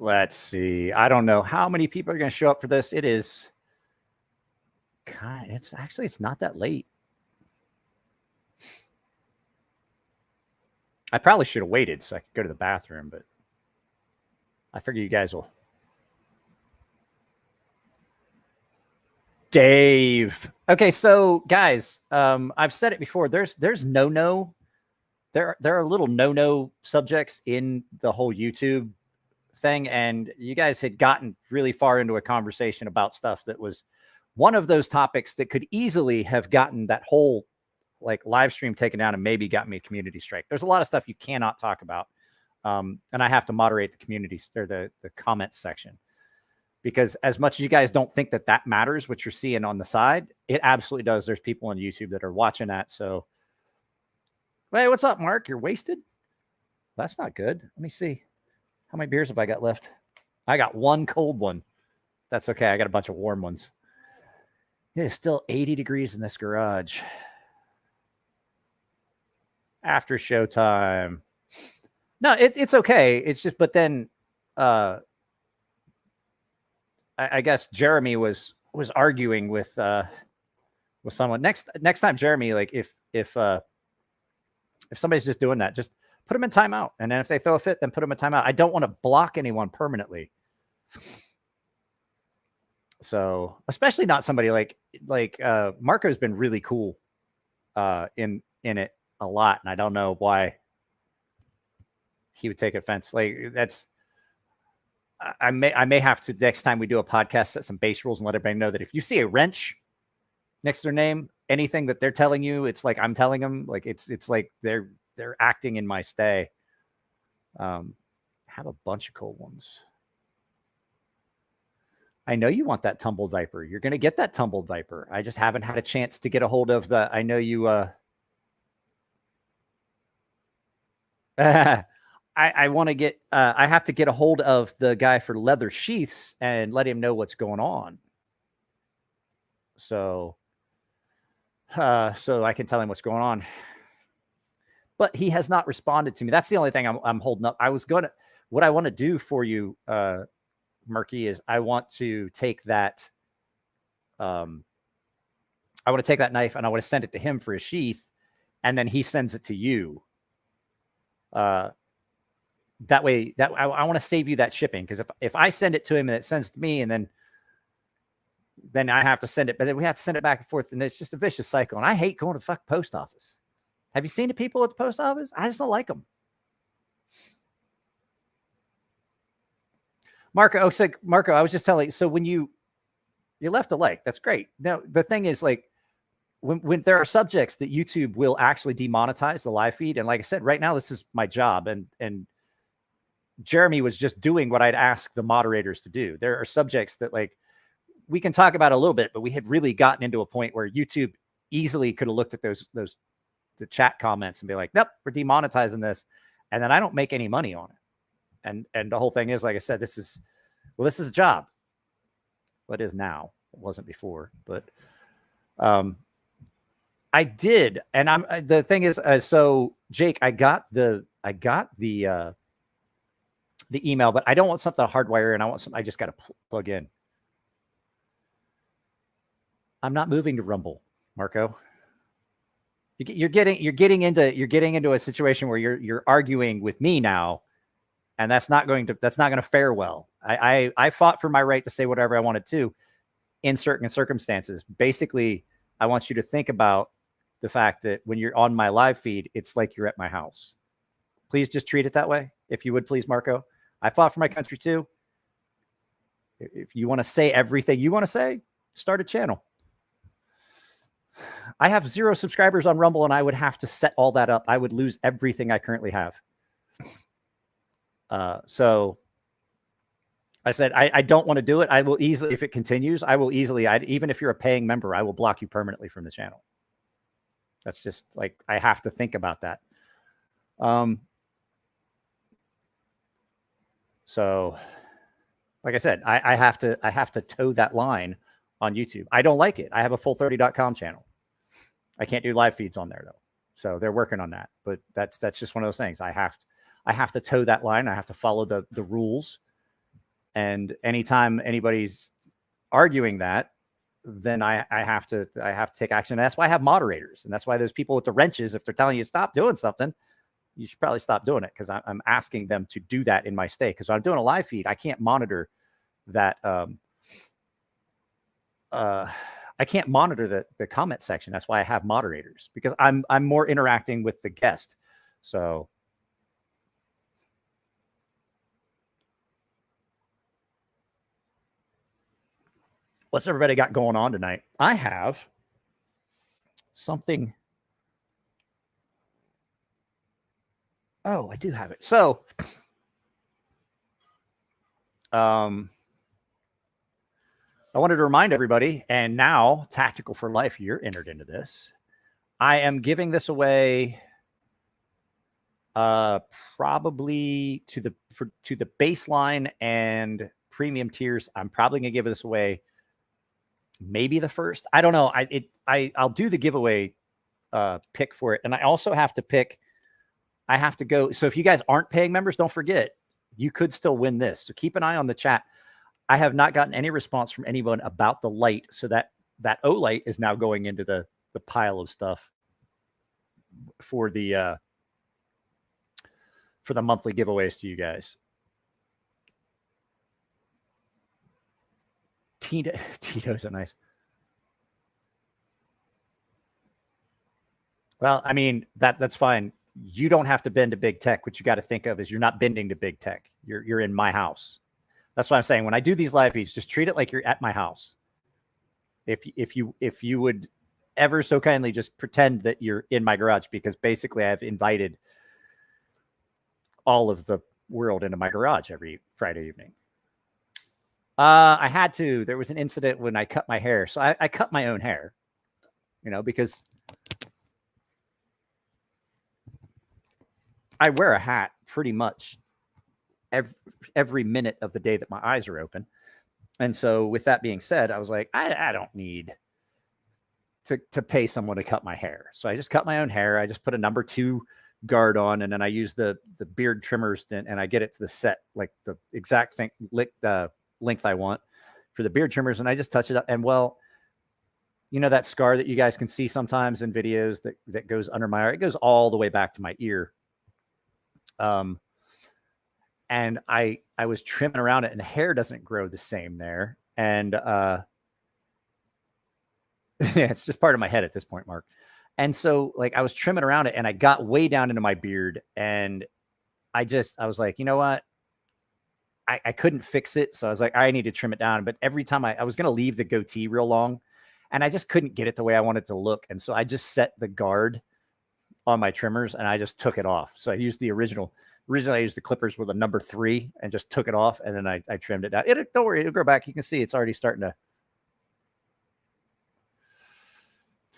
Let's see. I don't know how many people are going to show up for this. It is it's not that late. I probably should have waited so I could go to the bathroom, but I figure you guys will. Dave. Okay, so guys, I've said it before. There are little no subjects in the whole YouTube thing, and you guys had gotten really far into a conversation about stuff that was one of those topics that could easily have gotten that whole like live stream taken down and maybe got me a community strike. There's a lot of stuff you cannot talk about. And I have to moderate the community or the comments section, because as much as you guys don't think that that matters, what you're seeing on the side, it absolutely does. There's people on YouTube that are watching that. So, hey, what's up, Mark? You're wasted? That's not good. Let me see. How many beers have I got left? I got one cold one. That's okay. I got a bunch of warm ones. It is still 80 degrees in this garage. After showtime. No, it's okay. It's just, but then I guess Jeremy was arguing with someone. Next time, Jeremy, like if somebody's just doing that, just put them in timeout. And then if they throw a fit, then put them in timeout. I don't want to block anyone permanently. So especially not somebody like Marco's been really cool in it a lot. And I don't know why he would take offense. Like that's, I may have to, next time we do a podcast, set some base rules and let everybody know that if you see a wrench next to their name, anything that they're telling you, it's like I'm telling them. Like it's like they're acting in my stay. Have a bunch of cold ones. I know you want that tumbled Viper. You're going to get that tumbled Viper. I just haven't had a chance to get a hold of the. I know you. I want to get. I have to get a hold of the guy for leather sheaths and let him know what's going on. So I can tell him what's going on. But he has not responded to me. That's the only thing I'm holding up. What I want to do for you, Murky, is I want to take that. I want to take that knife and I want to send it to him for a sheath, and then he sends it to you. That way, I want to save you that shipping, because if I send it to him and it sends to me, and then I have to send it, but then we have to send it back and forth, and it's just a vicious cycle. And I hate going to the fuck post office. Have you seen the people at the post office? I just don't like them. Marco, I was just telling you, so when you left a like, that's great. Now, the thing is, like, when there are subjects that YouTube will actually demonetize the live feed, and like I said, right now, this is my job, and Jeremy was just doing what I'd ask the moderators to do. There are subjects that, like, we can talk about a little bit, but we had really gotten into a point where YouTube easily could have looked at the chat comments and be like, nope, we're demonetizing this. And then I don't make any money on it. And the whole thing is, like I said, this is a job. Well, it is now. It wasn't before, but I did. And the thing is, so Jake, I got the email, but I don't want something to hardwire, and I just got to plug in. I'm not moving to Rumble, Marco. You're getting into a situation where you're arguing with me now, and that's not going to fare well. I fought for my right to say whatever I wanted to in certain circumstances. Basically, I want you to think about the fact that when you're on my live feed, it's like you're at my house. Please just treat it that way, if you would, please, Marco. I fought for my country too. If you want to say everything you want to say, start a channel. I have 0 subscribers on Rumble, and I would have to set all that up. I would lose everything I currently have. So I said, I don't want to do it. I will easily, if it continues, even if you're a paying member, I will block you permanently from the channel. That's just like, I have to think about that. So like I said, I have to toe that line on YouTube. I don't like it. I have a full30.com channel. I can't do live feeds on there though. So they're working on that, but that's just one of those things. I have to toe that line. I have to follow the rules. And anytime anybody's arguing that, then I have to take action. And that's why I have moderators. And that's why those people with the wrenches, if they're telling you stop doing something, you should probably stop doing it, because I'm asking them to do that in my state. Because when I'm doing a live feed, I can't monitor that. I can't monitor the comment section. That's why I have moderators, because I'm more interacting with the guest. So what's everybody got going on tonight? I have something. Oh, I do have it. So, I wanted to remind everybody, and now Tactical for Life, you're entered into this. I am giving this away probably to the baseline and premium tiers. I'm probably gonna give this away maybe the first. I don't know. I'll do the giveaway pick for it, and I also have to pick. I have to go. So if you guys aren't paying members, don't forget you could still win this. So keep an eye on the chat. I have not gotten any response from anyone about the light, so that O light is now going into the pile of stuff for the monthly giveaways to you guys. Tito's a nice. Well, I mean, that's fine. You don't have to bend to big tech. What you got to think of is you're not bending to big tech. You're in my house. That's what I'm saying. When I do these live feeds, just treat it like you're at my house. If you would ever so kindly just pretend that you're in my garage, because basically I've invited all of the world into my garage every Friday evening. I had to. There was an incident when I cut my hair. So I cut my own hair, because I wear a hat pretty much every minute of the day that my eyes are open. And so with that being said, I was like, I don't need to pay someone to cut my hair. So I just cut my own hair. I just put a number 2 guard on, and then I use the beard trimmers and I get it to the set, like the exact thing, the length I want for the beard trimmers. And I just touch it up. And well, that scar that you guys can see sometimes in videos that goes under my eye, it goes all the way back to my ear. And I was trimming around it, and the hair doesn't grow the same there. And yeah, it's just part of my head at this point, Mark. And so like I was trimming around it, and I got way down into my beard, and I was like, you know what? I couldn't fix it. So I was like, I need to trim it down. But every time I was going to leave the goatee real long, and I just couldn't get it the way I wanted it to look. And so I just set the guard on my trimmers, and I just took it off. So I used the originally I used the clippers with a number 3 and just took it off. And then I trimmed it down. Don't worry, it'll grow back. You can see it's already starting to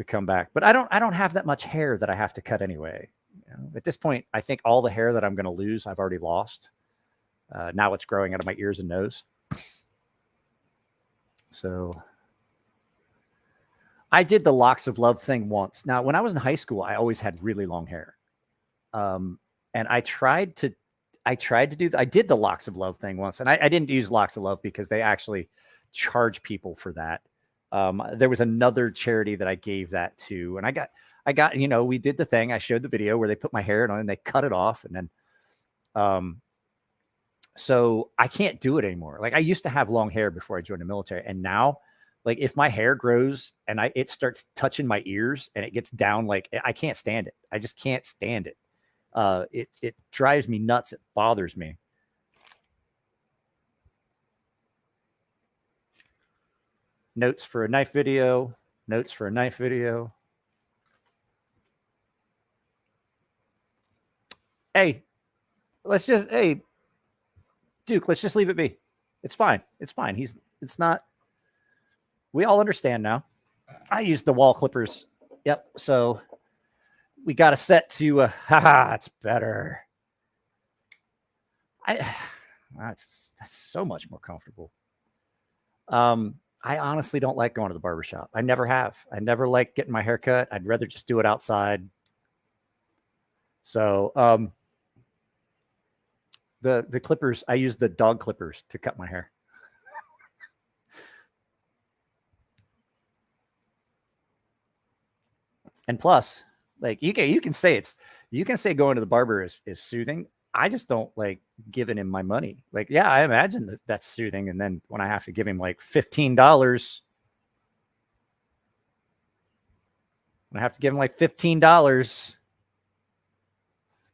come back, but I don't have that much hair that I have to cut anyway. At this point, I think all the hair that I'm going to lose, I've already lost. Now it's growing out of my ears and nose. So I did the locks of love thing once. Now, when I was in high school, I always had really long hair. And I tried to do I did the locks of love thing once, and I didn't use locks of love because they actually charge people for that. There was another charity that I gave that to, and I got, we did the thing. I showed the video where they put my hair on and they cut it off. And then, so I can't do it anymore. Like I used to have long hair before I joined the military. And now, like if my hair grows and it starts touching my ears and it gets down, like I can't stand it. I just can't stand it. It drives me nuts. It bothers me. Notes for a knife video. Notes for a knife video. Hey, Duke, let's just leave it be. It's fine. It's fine. It's not. We all understand now. I use the wall clippers. Yep. So we got a set to, that's better. That's so much more comfortable. I honestly don't like going to the barbershop. I never have. I never like getting my hair cut. I'd rather just do it outside. So, The clippers, I use the dog clippers to cut my hair. And plus, like you can say going to the barber is soothing. I just don't like giving him my money. Like, yeah, I imagine that that's soothing. And then when I have to give him like $15, when I have to give him like $15,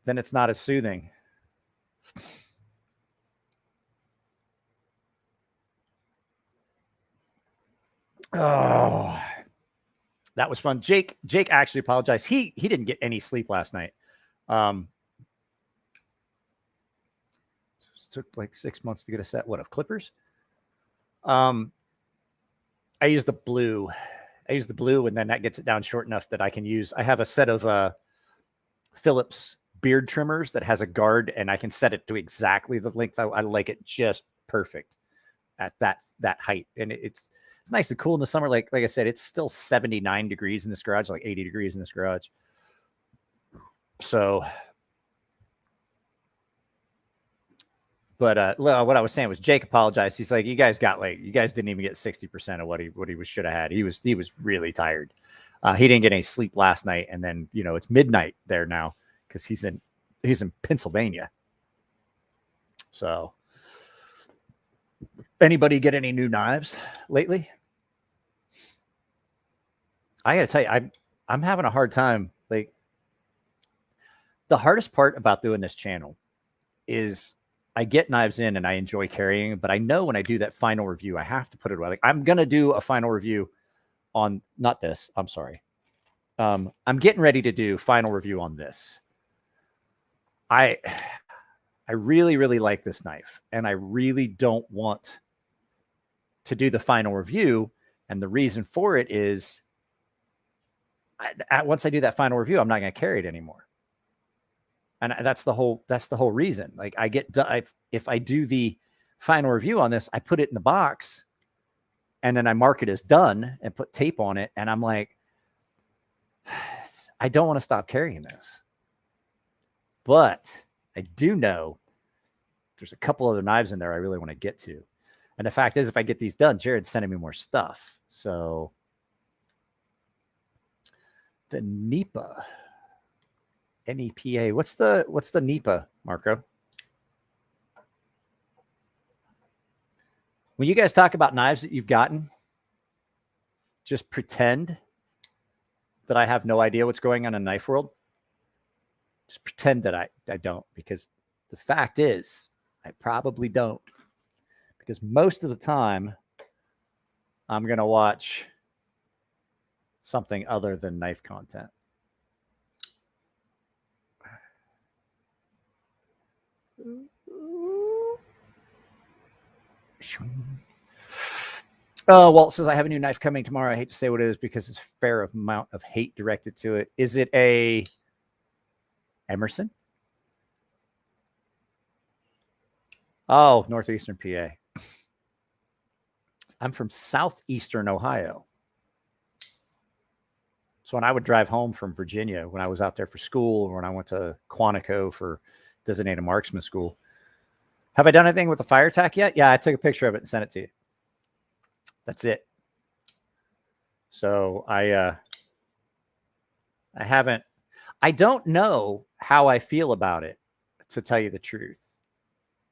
then it's not as soothing. Oh, that was fun. Jake actually apologized. He didn't get any sleep last night. It took like 6 months to get a set. What, of clippers? I use the blue. And then that gets it down short enough that I can use. I have a set of Phillips beard trimmers that has a guard, and I can set it to exactly the length. I like it just perfect at that height, and it's nice and cool in the summer. Like I said, it's still 79 degrees in this garage, like 80 degrees in this garage. So, but what I was saying was Jake apologized. He's like, you guys didn't even get 60% of what he should have had. He was really tired. He didn't get any sleep last night, and then it's midnight there now because he's in Pennsylvania. So, anybody get any new knives lately? I got to tell you, I'm having a hard time. Like, the hardest part about doing this channel is I get knives in and I enjoy carrying, but I know when I do that final review, I have to put it away. Like, I'm going to do a final review on not this. I'm sorry. I'm getting ready to do final review on this. I really, really like this knife, and I really don't want to do the final review. And the reason for it is once I do that final review, I'm not going to carry it anymore. And that's the whole reason. Like, if I do the final review on this, I put it in the box and then I mark it as done and put tape on it. And I'm like, I don't want to stop carrying this, but I do know there's a couple other knives in there I really want to get to. And the fact is, if I get these done, Jared's sending me more stuff. So the NEPA, NEPA, what's the NEPA, Marco? When you guys talk about knives that you've gotten, just pretend that I have no idea what's going on in knife world. Just pretend that I don't, because the fact is I probably don't. Because most of the time I'm going to watch something other than knife content. Walt says, I have a new knife coming tomorrow. I hate to say what it is because it's a fair amount of hate directed to it. Is it a Emerson? Oh, northeastern PA. I'm from southeastern Ohio. So when I would drive home from Virginia, when I was out there for school, or when I went to Quantico for designated marksman school, have I done anything with the fire tack yet? Yeah, I took a picture of it and sent it to you. That's it. So I haven't. I don't know how I feel about it, to tell you the truth.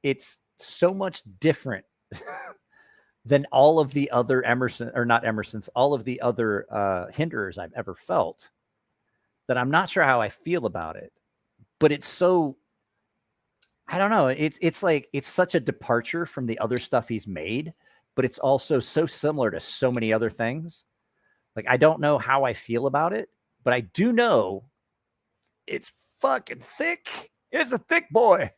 It's so much different than all of the other Emerson, or not Emersons, all of the other hinderers I've ever felt, that I'm not sure how I feel about it. But it's so, I don't know. It's like, it's such a departure from the other stuff he's made, but it's also so similar to so many other things. Like, I don't know how I feel about it, but I do know it's fucking thick. It's a thick boy.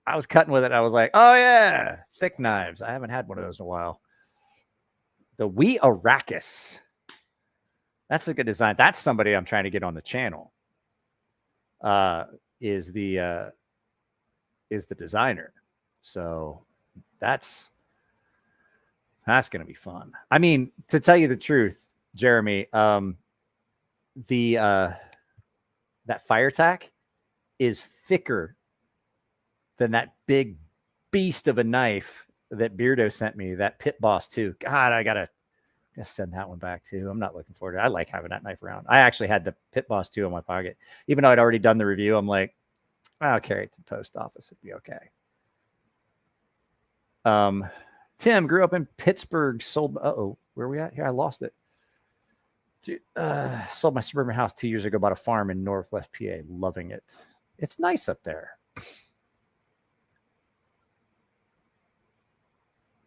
I was cutting with it. I was like, oh yeah, thick knives. I haven't had one of those in a while. The We Arrakis. That's a good design. That's somebody I'm trying to get on the channel. Is the designer. So that's going to be fun. I mean, to tell you the truth, Jeremy, that fire tack is thicker than that big beast of a knife that Beardo sent me, that Pit Boss 2. God, I gotta send that one back too. I'm not looking forward to it. I like having that knife around. I actually had the Pit Boss 2 in my pocket. Even though I'd already done the review, I'm like, I'll carry it to the post office. It'd be okay. Tim grew up in Pittsburgh, sold, where are we at here? I lost it. Sold my suburban house 2 years ago, bought a farm in Northwest PA, loving it. It's nice up there.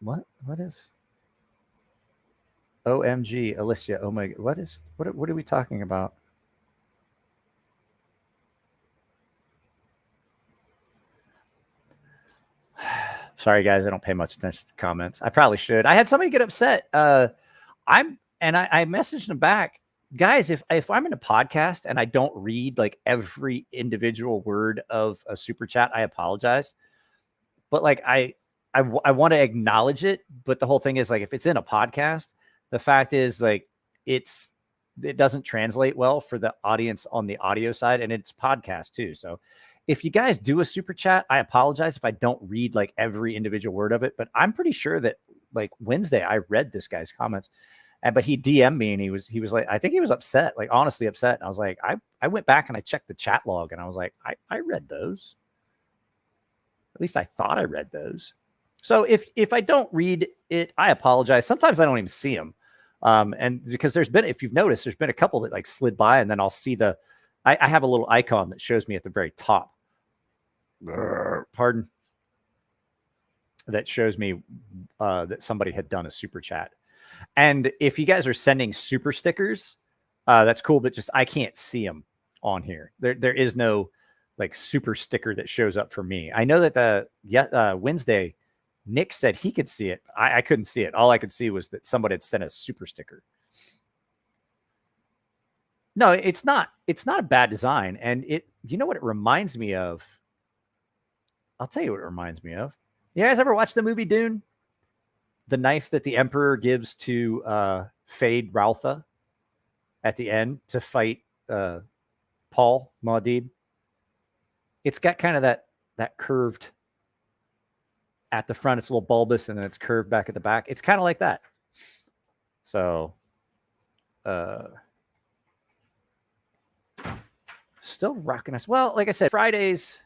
What is OMG, Alicia? Oh my, what are we talking about? Sorry, guys, I don't pay much attention to comments. I probably should. I had somebody get upset. I messaged them back, guys. If I'm in a podcast and I don't read like every individual word of a super chat, I apologize. But like I want to acknowledge it. But the whole thing is like, if it's in a podcast, the fact is like it doesn't translate well for the audience on the audio side, and it's podcast too. So if you guys do a super chat, I apologize if I don't read like every individual word of it, but I'm pretty sure that like Wednesday I read this guy's comments, but he DM'd me and he was like, I think he was upset, like honestly upset. And I was like, I went back and I checked the chat log and I was like, I read those. At least I thought I read those. So if I don't read it, I apologize. Sometimes I don't even see them. And because if you've noticed, there's been a couple that like slid by and then I'll see I have a little icon that shows me at the very top. Pardon. That shows me that somebody had done a super chat. And if you guys are sending super stickers, that's cool, but just I can't see them on here. There is no like super sticker that shows up for me. I know that Wednesday, Nick said he could see it. I couldn't see it. All I could see was that somebody had sent a super sticker. No, it's not a bad design. And you know what it reminds me of? I'll tell you what it reminds me of. You guys ever watch the movie Dune? The knife that the Emperor gives to Fade Raltha at the end to fight Paul Muad'Dib. It's got kind of that curved at the front. It's a little bulbous, and then it's curved back at the back. It's kind of like that. So, still rocking us. Well, like I said, Fridays,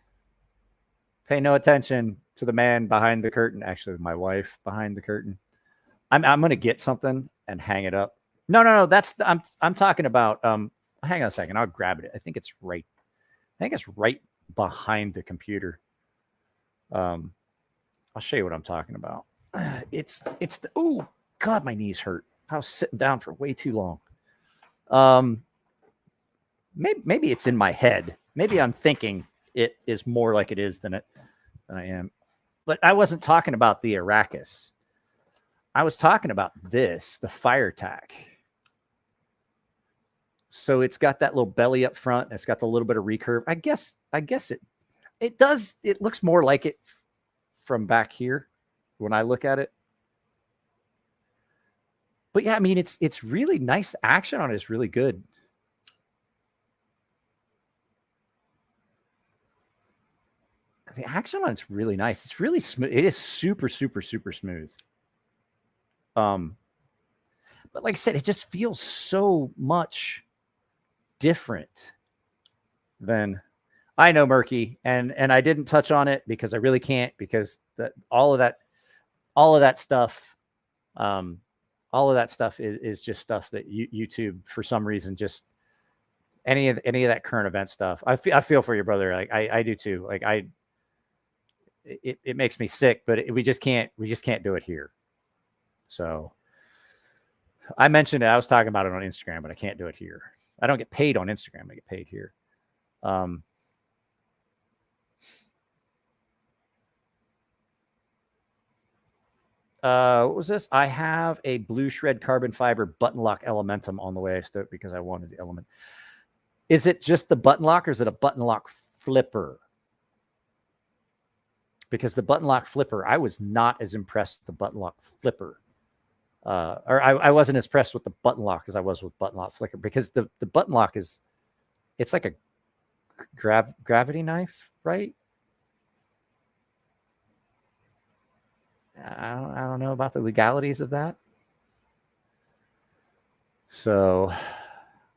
pay no attention to the man behind the curtain. Actually, my wife behind the curtain. I'm going to get something and hang it up. No. I'm talking about, hang on a second. I'll grab it. I think it's right behind the computer. I'll show you what I'm talking about. Oh God, my knees hurt. I was sitting down for way too long. Maybe it's in my head. Maybe I'm thinking it is more like it is than I am. But I wasn't talking about the Arrakis. I was talking about this, the Fire Tack. So it's got that little belly up front. And it's got the little bit of recurve. I guess it does. It looks more like it from back here when I look at it. But yeah, I mean, it's really nice. Action on it is really good. The action on it's really nice. It's really smooth. It is super, super, super smooth. But like I said, it just feels so much different than I know, Murky, and I didn't touch on it because I really can't, because all of that stuff is just stuff that YouTube for some reason just any of that current event stuff. I feel for your brother. Like I do too. Like it makes me sick, but we just can't do it here. So I mentioned it. I was talking about it on Instagram, but I can't do it here. I don't get paid on Instagram. I get paid here. What was this? I have a blue shred carbon fiber button lock Elementum on the way I stood because I wanted the element. Is it just the button lock, or is it a button lock flipper? Because the button lock flipper, I was not as impressed with the button lock flipper. Or I wasn't as impressed with the button lock as I was with button lock flicker, because the button lock it's like a gravity knife, right? I don't know about the legalities of that. So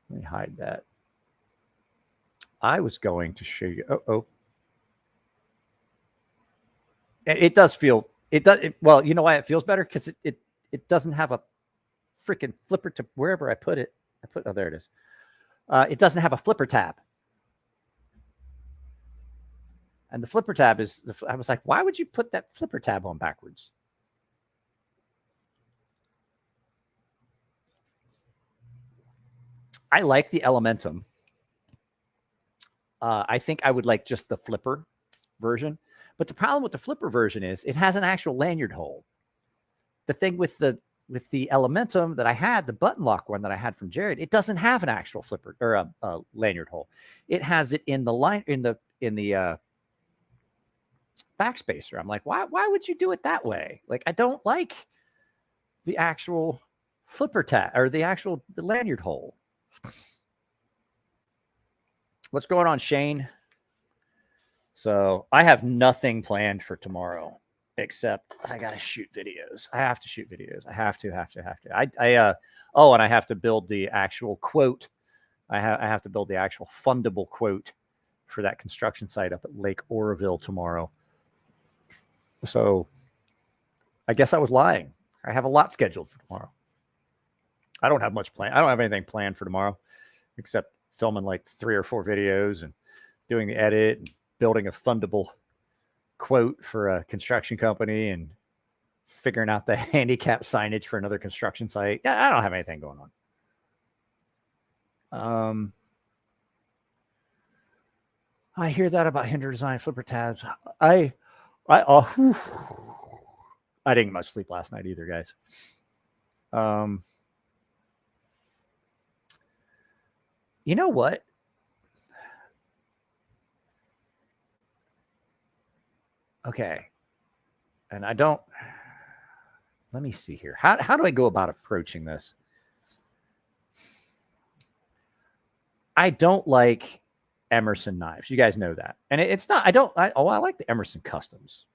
let me hide that. I was going to show you. It does feel, well, you know why it feels better? Because it doesn't have a freaking flipper to wherever I put it. Oh, there it is. It doesn't have a flipper tab. And the flipper tab is, I was like, why would you put that flipper tab on backwards? I like the Elementum. I think I would like just the flipper version. But the problem with the flipper version is it has an actual lanyard hole. The thing with the Elementum that I had, the button lock one that I had from Jared, it doesn't have an actual flipper or a lanyard hole. It has it in the line in the backspacer. I'm like, why would you do it that way? Like, I don't like the actual flipper tab or the lanyard hole. What's going on, Shane? So I have nothing planned for tomorrow except I got to shoot videos. I have to shoot videos. I have to. And I have to build the actual quote. I have to build the actual fundable quote for that construction site up at Lake Oroville tomorrow. So I guess I was lying. I have a lot scheduled for tomorrow. I don't have much planned. I don't have anything planned for tomorrow except filming like 3 or 4 videos and doing the edit and building a fundable quote for a construction company and figuring out the handicap signage for another construction site. Yeah, I don't have anything going on. I hear that about Hinder Design flipper tabs. I didn't get much sleep last night either, guys. You know what? Okay. And let me see here. How do I go about approaching this? I don't like Emerson knives. You guys know that. And it's not, I like the Emerson Customs.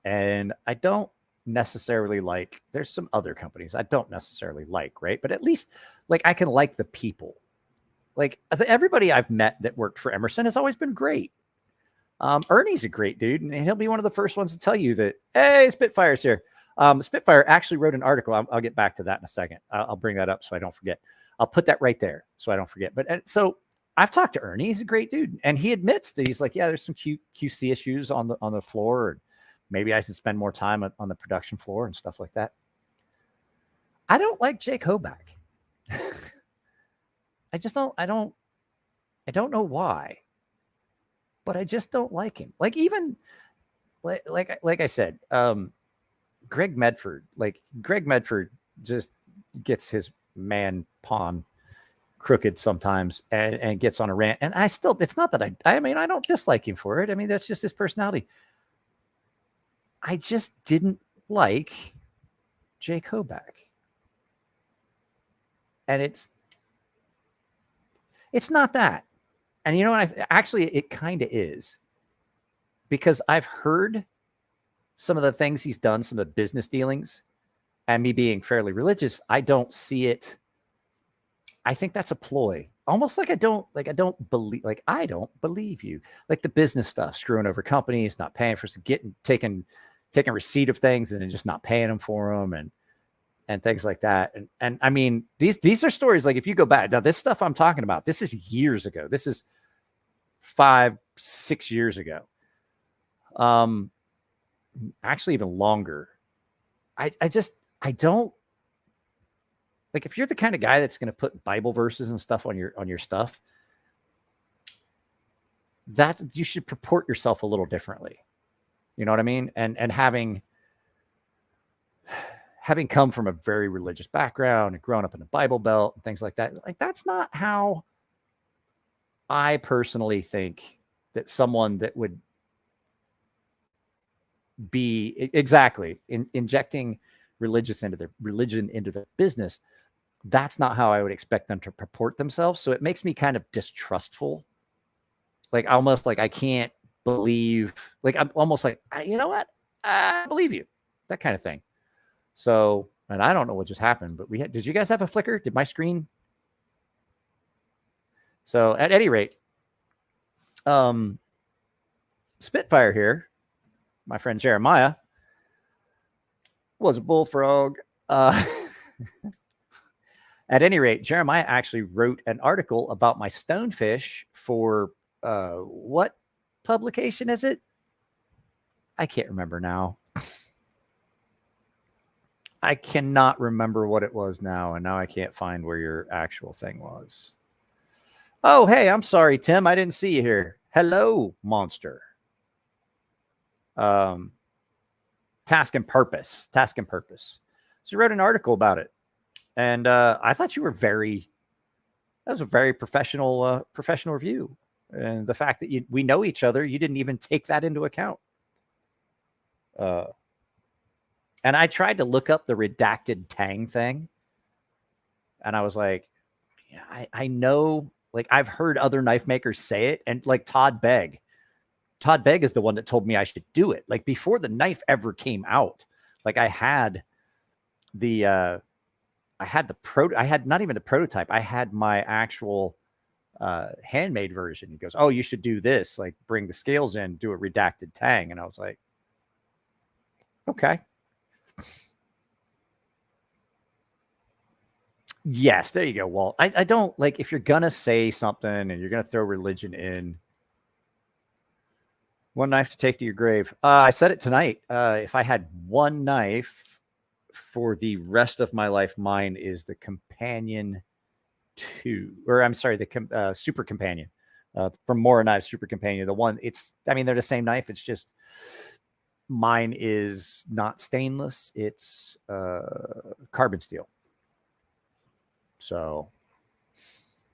And I don't necessarily like, there's some other companies I don't necessarily like, right? But at least like I can like the people. Like everybody I've met that worked for Emerson has always been great. Ernie's a great dude, and he'll be one of the first ones to tell you that, hey, Spitfire's here. Spitfire actually wrote an article. I'll get back to that in a second. I'll bring that up so I don't forget. I'll put that right there so I don't forget. But so I've talked to Ernie. He's a great dude. And he admits that he's like, yeah, there's some QC issues on the floor. And maybe I should spend more time on the production floor and stuff like that. I don't like Jake Hoback. I don't know why, but I just don't like him. Like even like I said, Greg Medford just gets his man pawn crooked sometimes and gets on a rant. And it's not that I mean, I don't dislike him for it. I mean, that's just his personality. I just didn't like Jake Hoback. And it's not that. And you know what? Actually, it kind of is. Because I've heard some of the things he's done, some of the business dealings, and me being fairly religious, I don't see it. I think that's a ploy. Almost like I don't believe you. Like the business stuff, screwing over companies, not paying for taking receipt of things and then just not paying them for them and things like that. And I mean, these are stories like if you go back, now this stuff I'm talking about, this is years ago. This is 5-6 years ago. Actually even longer. I don't like if you're the kind of guy that's going to put Bible verses and stuff on your stuff, that you should purport yourself a little differently. You know what I mean? And having come from a very religious background and grown up in the Bible Belt and things like that, like that's not how I personally think that someone that would be exactly injecting religion into their business. That's not how I would expect them to purport themselves. So it makes me kind of distrustful. Like almost like I can't believe, like I'm almost like, you know what? I believe you, that kind of thing. So, and I don't know what just happened, but did you guys have a flicker? Did my screen? So at any rate, Spitfire here, my friend Jeremiah, was a bullfrog. At any rate, Jeremiah actually wrote an article about my stonefish for what publication is it? I can't remember now. I cannot remember what it was now, and now I can't find where your actual thing was. Oh, hey, I'm sorry, Tim. I didn't see you here. Hello, monster. Task and Purpose. Task and Purpose. So you wrote an article about it. And I thought you were that was a very professional review. And the fact that we know each other, you didn't even take that into account. And I tried to look up the redacted tang thing. And I was like, yeah, I know, like I've heard other knife makers say it. And like Todd Begg is the one that told me I should do it. Like before the knife ever came out, like I had not even the prototype. I had my actual handmade version. He goes, oh, you should do this. Like bring the scales in, do a redacted tang. And I was like, okay. Yes, there you go, Walt. I don't like if you're going to say something and you're going to throw religion in. One knife to take to your grave. I said it tonight. If I had one knife for the rest of my life, mine is the Companion 2, or I'm sorry, the Super Companion from Mora Knives Super Companion. The one, they're the same knife. It's just mine is not stainless. It's carbon steel. So,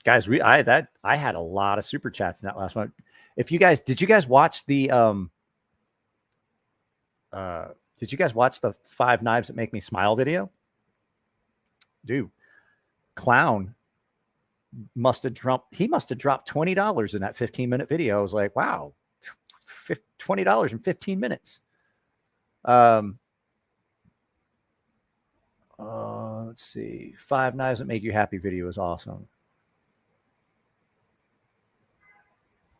guys, I had a lot of super chats in that last one. Did you guys watch the 5 Knives That Make Me Smile video? Dude, Clown must have dropped $20 in that 15-minute video. I was like, wow, $20 in 15 minutes. Let's see. 5 Knives That Make You Happy video is awesome.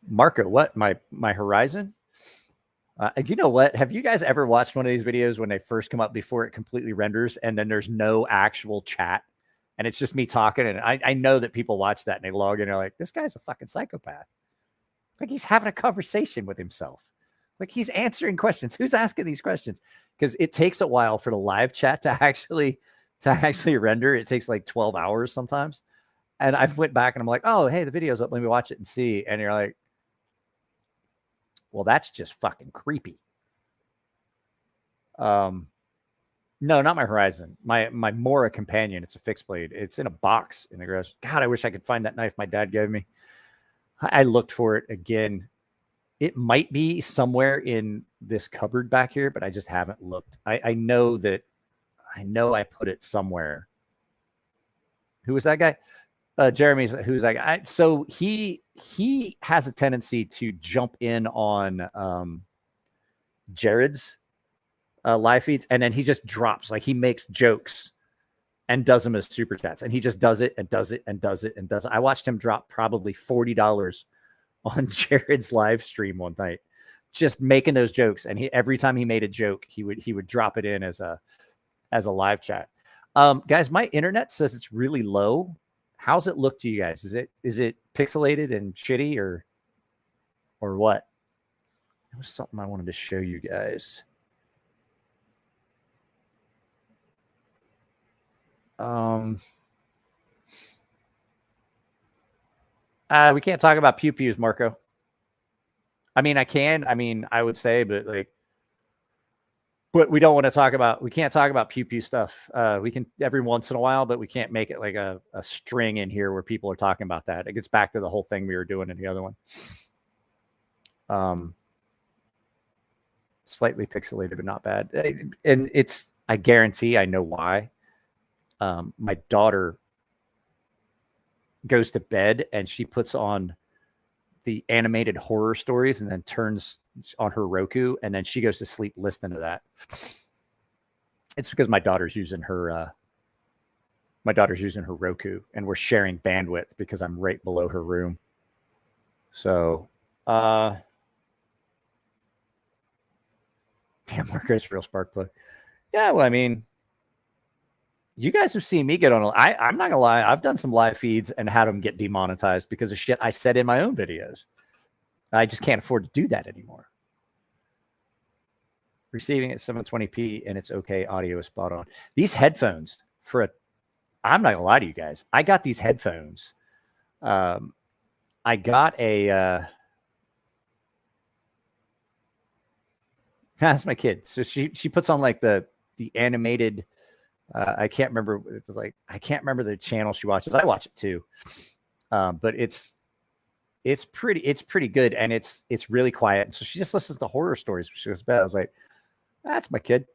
Marco, what? My Horizon? You know what? Have you guys ever watched one of these videos when they first come up before it completely renders and then there's no actual chat and it's just me talking? And I know that people watch that and they log in and they're like, this guy's a fucking psychopath. Like he's having a conversation with himself. Like he's answering questions. Who's asking these questions? Because it takes a while for the live chat to actually render. It takes like 12 hours sometimes. And I went back and I'm like, oh, hey, the video's up. Let me watch it and see. And you're like, well, that's just fucking creepy. No, not my Horizon. My Mora Companion. It's a fixed blade. It's in a box in the garage. God, I wish I could find that knife my dad gave me. I looked for it again. It might be somewhere in this cupboard back here, but I just haven't looked. I know I put it somewhere. Who was that guy? Jeremy's. Who's that guy? So he has a tendency to jump in on Jared's live feeds, and then he just drops. Like he makes jokes and does them as super chats, and he just does it and does it and does it and does it. I watched him drop probably $40 on Jared's live stream one night, just making those jokes. And every time he made a joke, he would drop it in as a live chat. Guys, my internet says it's really low. How's it look to you guys? Is it pixelated and shitty or what? There was something I wanted to show you guys. We can't talk about pew-pews, Marco. I mean, I would say, but we don't want to talk about, we can't talk about pew-pew stuff. We can every once in a while, but we can't make it like a string in here where people are talking about that. It gets back to the whole thing we were doing in the other one. Slightly pixelated, but not bad. And I guarantee I know why. My daughter goes to bed and she puts on the animated horror stories and then turns on her Roku, and then she goes to sleep listening to that. It's because my daughter's using her Roku, and we're sharing bandwidth because I'm right below her room. So, damn, Marco's real spark plug. Yeah, well, I mean, you guys have seen me get on. I'm not gonna lie. I've done some live feeds and had them get demonetized because of shit I said in my own videos. I just can't afford to do that anymore. Receiving at 720p and it's okay. Audio is spot on. These headphones I'm not gonna lie to you guys. I got these headphones. I got a. That's my kid. So she puts on like the animated. I can't remember. It was like I can't remember the channel she watches. I watch it too, but it's pretty good, and it's really quiet. And so she just listens to horror stories when she goes to bed. I was like, that's my kid.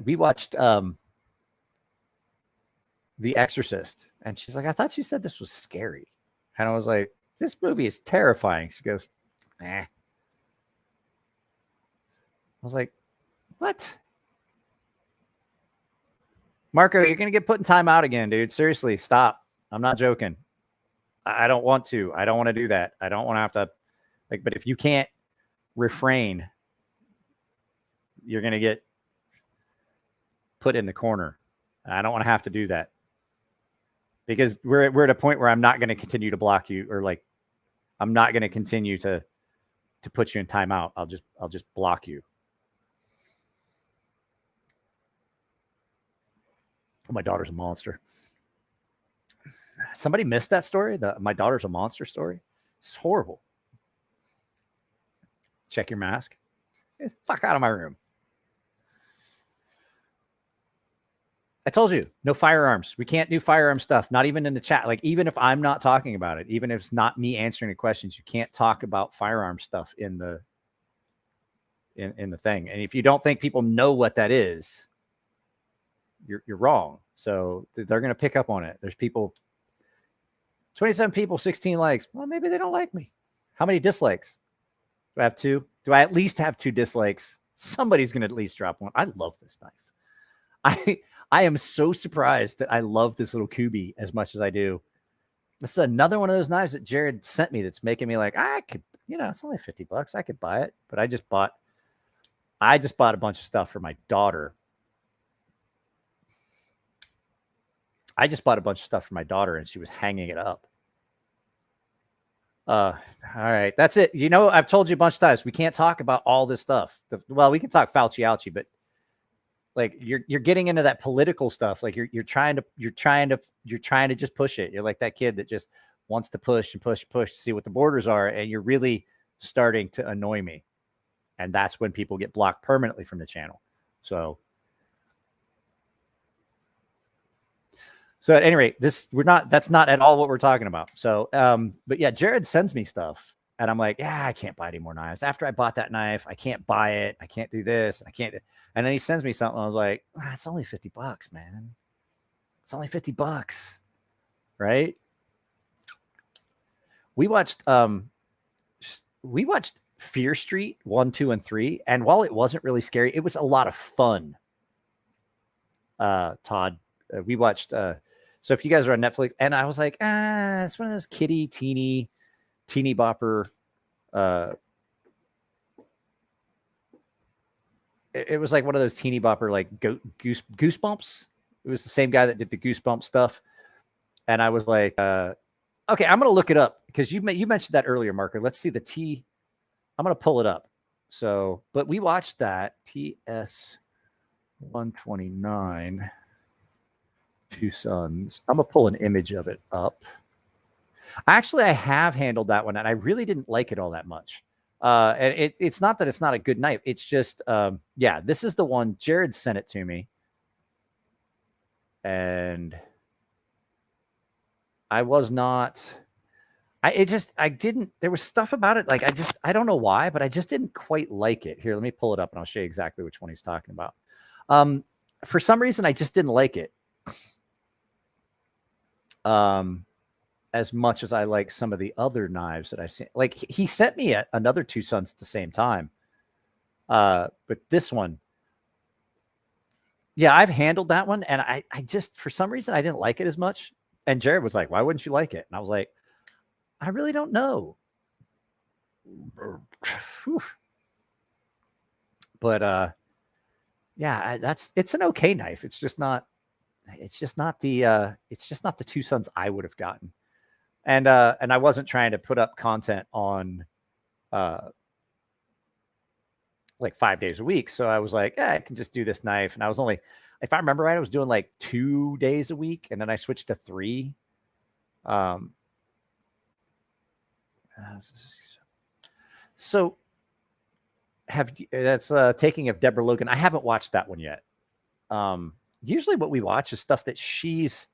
We watched The Exorcist, and she's like, I thought you said this was scary, and I was like, this movie is terrifying. She goes, I was like, what? Marco, you're going to get put in timeout again, dude. Seriously, stop. I'm not joking. I don't want to. I don't want to do that. I don't want to have to, like, but if you can't refrain, you're going to get put in the corner. I don't want to have to do that because we're at a point where I'm not going to continue to block you, or like, I'm not going to continue to put you in timeout. I'll just block you. Oh, my daughter's a monster. Somebody missed that story. My daughter's a monster story. It's horrible. Check your mask. Get the fuck out of my room. I told you, no firearms. We can't do firearm stuff, not even in the chat. Like, even if I'm not talking about it, even if it's not me answering the questions, you can't talk about firearm stuff in the thing. And if you don't think people know what that is, you're wrong. So they're going to pick up on it. There's people, 27 people, 16 likes. Well, maybe they don't like me. How many dislikes? Do I have 2? Do I at least have 2 dislikes? Somebody's going to at least drop one. I love this knife. I am so surprised that I love this little Kubi as much as I do. This is another one of those knives that Jared sent me that's making me like, I could, it's only $50. I could buy it. But I just bought a bunch of stuff for my daughter. And she was hanging it up. All right. That's it. I've told you a bunch of times, we can't talk about all this stuff. Well, we can talk Fauci ouchie, but like you're getting into that political stuff. Like you're trying to just push it. You're like that kid that just wants to push and push to see what the borders are. And you're really starting to annoy me. And that's when people get blocked permanently from the channel. So at any rate, that's not at all what we're talking about. So, but yeah, Jared sends me stuff and I'm like, yeah, I can't buy any more knives. After I bought that knife, I can't buy it. I can't do this. I can't. And then he sends me something. I was like, it's only $50, man. It's only $50. Right. We watched Fear Street 1, 2, and 3. And while it wasn't really scary, it was a lot of fun. Todd, we watched, so if you guys are on Netflix, and I was like, it's one of those teeny bopper. It was like one of those teeny bopper, like Goosebumps. It was the same guy that did the Goosebumps stuff. And I was like, okay, I'm going to look it up because you mentioned that earlier, Marco. Let's see the T. I'm going to pull it up. So, but we watched that TS 129. 2 Sons. I'm going to pull an image of it up. Actually, I have handled that one, and I really didn't like it all that much. And it's not that it's not a good knife. It's just, yeah, this is the one. Jared sent it to me. And I was not... there was stuff about it. Like, I don't know why, but I just didn't quite like it. Here, let me pull it up, and I'll show you exactly which one he's talking about. For some reason, I just didn't like it. as much as I like some of the other knives that I've seen. Like he sent me another Two Sons at the same time. But this one, yeah, I've handled that one. And I just, for some reason, I didn't like it as much. And Jared was like, why wouldn't you like it? And I was like, I really don't know. But yeah, it's an okay knife. It's just not the Two Sons I would have gotten. And I wasn't trying to put up content on like 5 days a week. So I was like, I can just do this knife. And I was only, if I remember right, I was doing like 2 days a week, and then I switched to 3. So that's Taking of Deborah Logan. I haven't watched that one yet. Usually what we watch is stuff that she's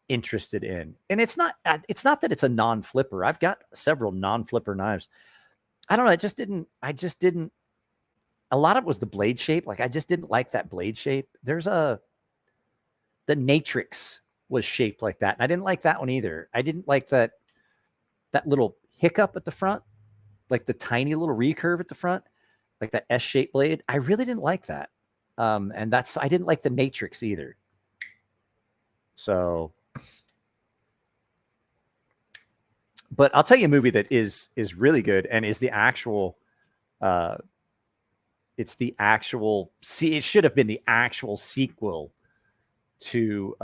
interested in, and it's not that it's a non-flipper. I've got several non-flipper knives. I don't know. I just didn't. A lot of it was the blade shape. Like I just didn't like that blade shape. The Natrix was shaped like that, and I didn't like that one either. I didn't like that little hiccup at the front, like the tiny little recurve at the front, like that S-shaped blade. I really didn't like that. And I didn't like the Natrix either. So, but I'll tell you a movie that is really good and is the actual, it should have been the actual sequel to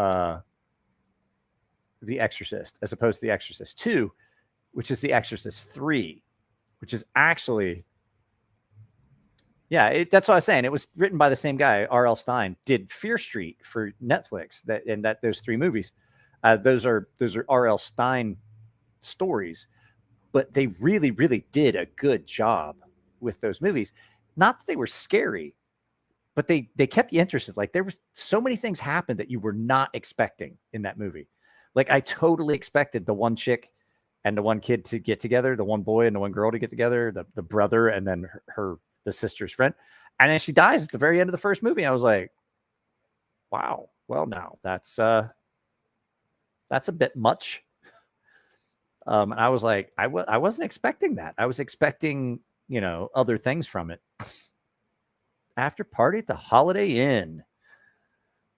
The Exorcist, as opposed to The Exorcist 2, which is The Exorcist 3, which is actually, yeah, that's what I was saying. It was written by the same guy, R.L. Stine, did Fear Street for Netflix. Those 3 movies, those are R.L. Stine stories, but they really, really did a good job with those movies. Not that they were scary, but they kept you interested. Like there was so many things happened that you were not expecting in that movie. Like I totally expected the one chick and the one kid to get together, the one boy and the one girl to get together, the brother and then the sister's friend. And then she dies at the very end of the first movie. I was like, wow, well, now that's a bit much. And I was like, I wasn't expecting that. I was expecting, other things from it. After party at the Holiday Inn.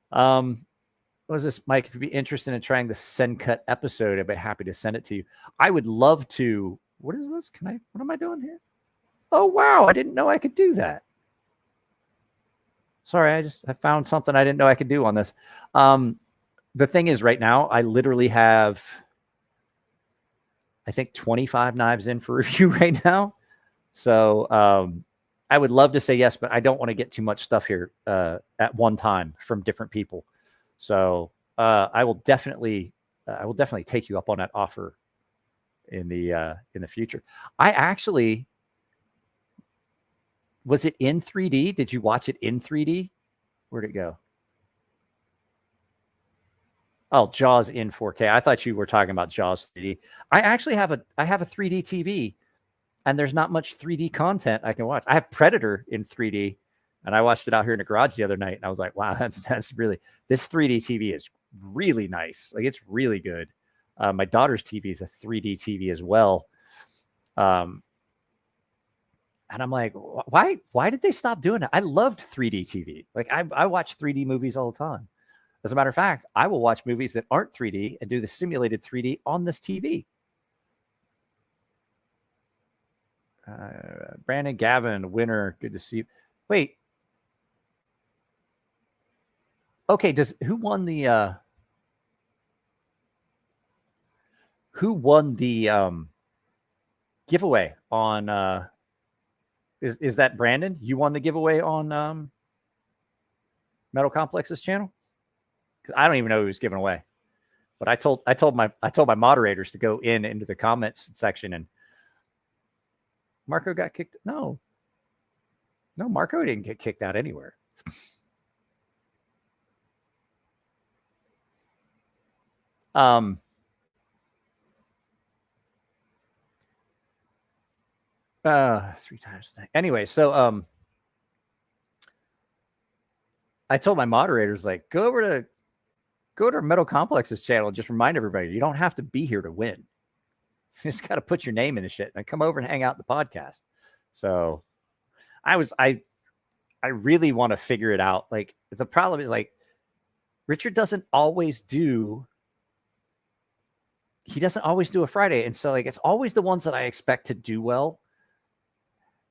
What was this, Mike? If you'd be interested in trying the Sencut episode, I'd be happy to send it to you. I would love to. What is this? What am I doing here? Oh, wow. I didn't know I could do that. Sorry. I found something I didn't know I could do on this. The thing is right now, I literally have, I think 25 knives in for review right now. So, I would love to say yes, but I don't want to get too much stuff here at one time from different people. So I will definitely take you up on that offer in the future. I actually, was it in 3D? Did you watch it in 3D? Where'd it go? Oh, Jaws in 4K. I thought you were talking about Jaws 3D. I actually have a 3D TV. And there's not much 3D content I can watch. I have Predator in 3D, and I watched it out here in the garage the other night, and I was like, wow, that's really, this 3D TV is really nice. Like, it's really good. My daughter's TV is a 3D TV as well. And I'm like, why did they stop doing it? I loved 3D TV. Like, I watch 3D movies all the time. As a matter of fact, I will watch movies that aren't 3D and do the simulated 3D on this TV. Brandon Gavin, winner. Good to see you. Wait. Okay, who won the giveaway on is that Brandon? You won the giveaway on Metal Complex's channel? Because I don't even know who was giving away. But I told my moderators to go into the comments section, and Marco got kicked. No, Marco didn't get kicked out anywhere. Three times. Anyway, so I told my moderators, like, go over to go to Metal Complex's channel. Just remind everybody, you don't have to be here to win. You just got to put your name in the shit and come over and hang out in the podcast. So I really want to figure it out. Like, the problem is, like, Richard doesn't always do a Friday. And so, like, it's always the ones that I expect to do well.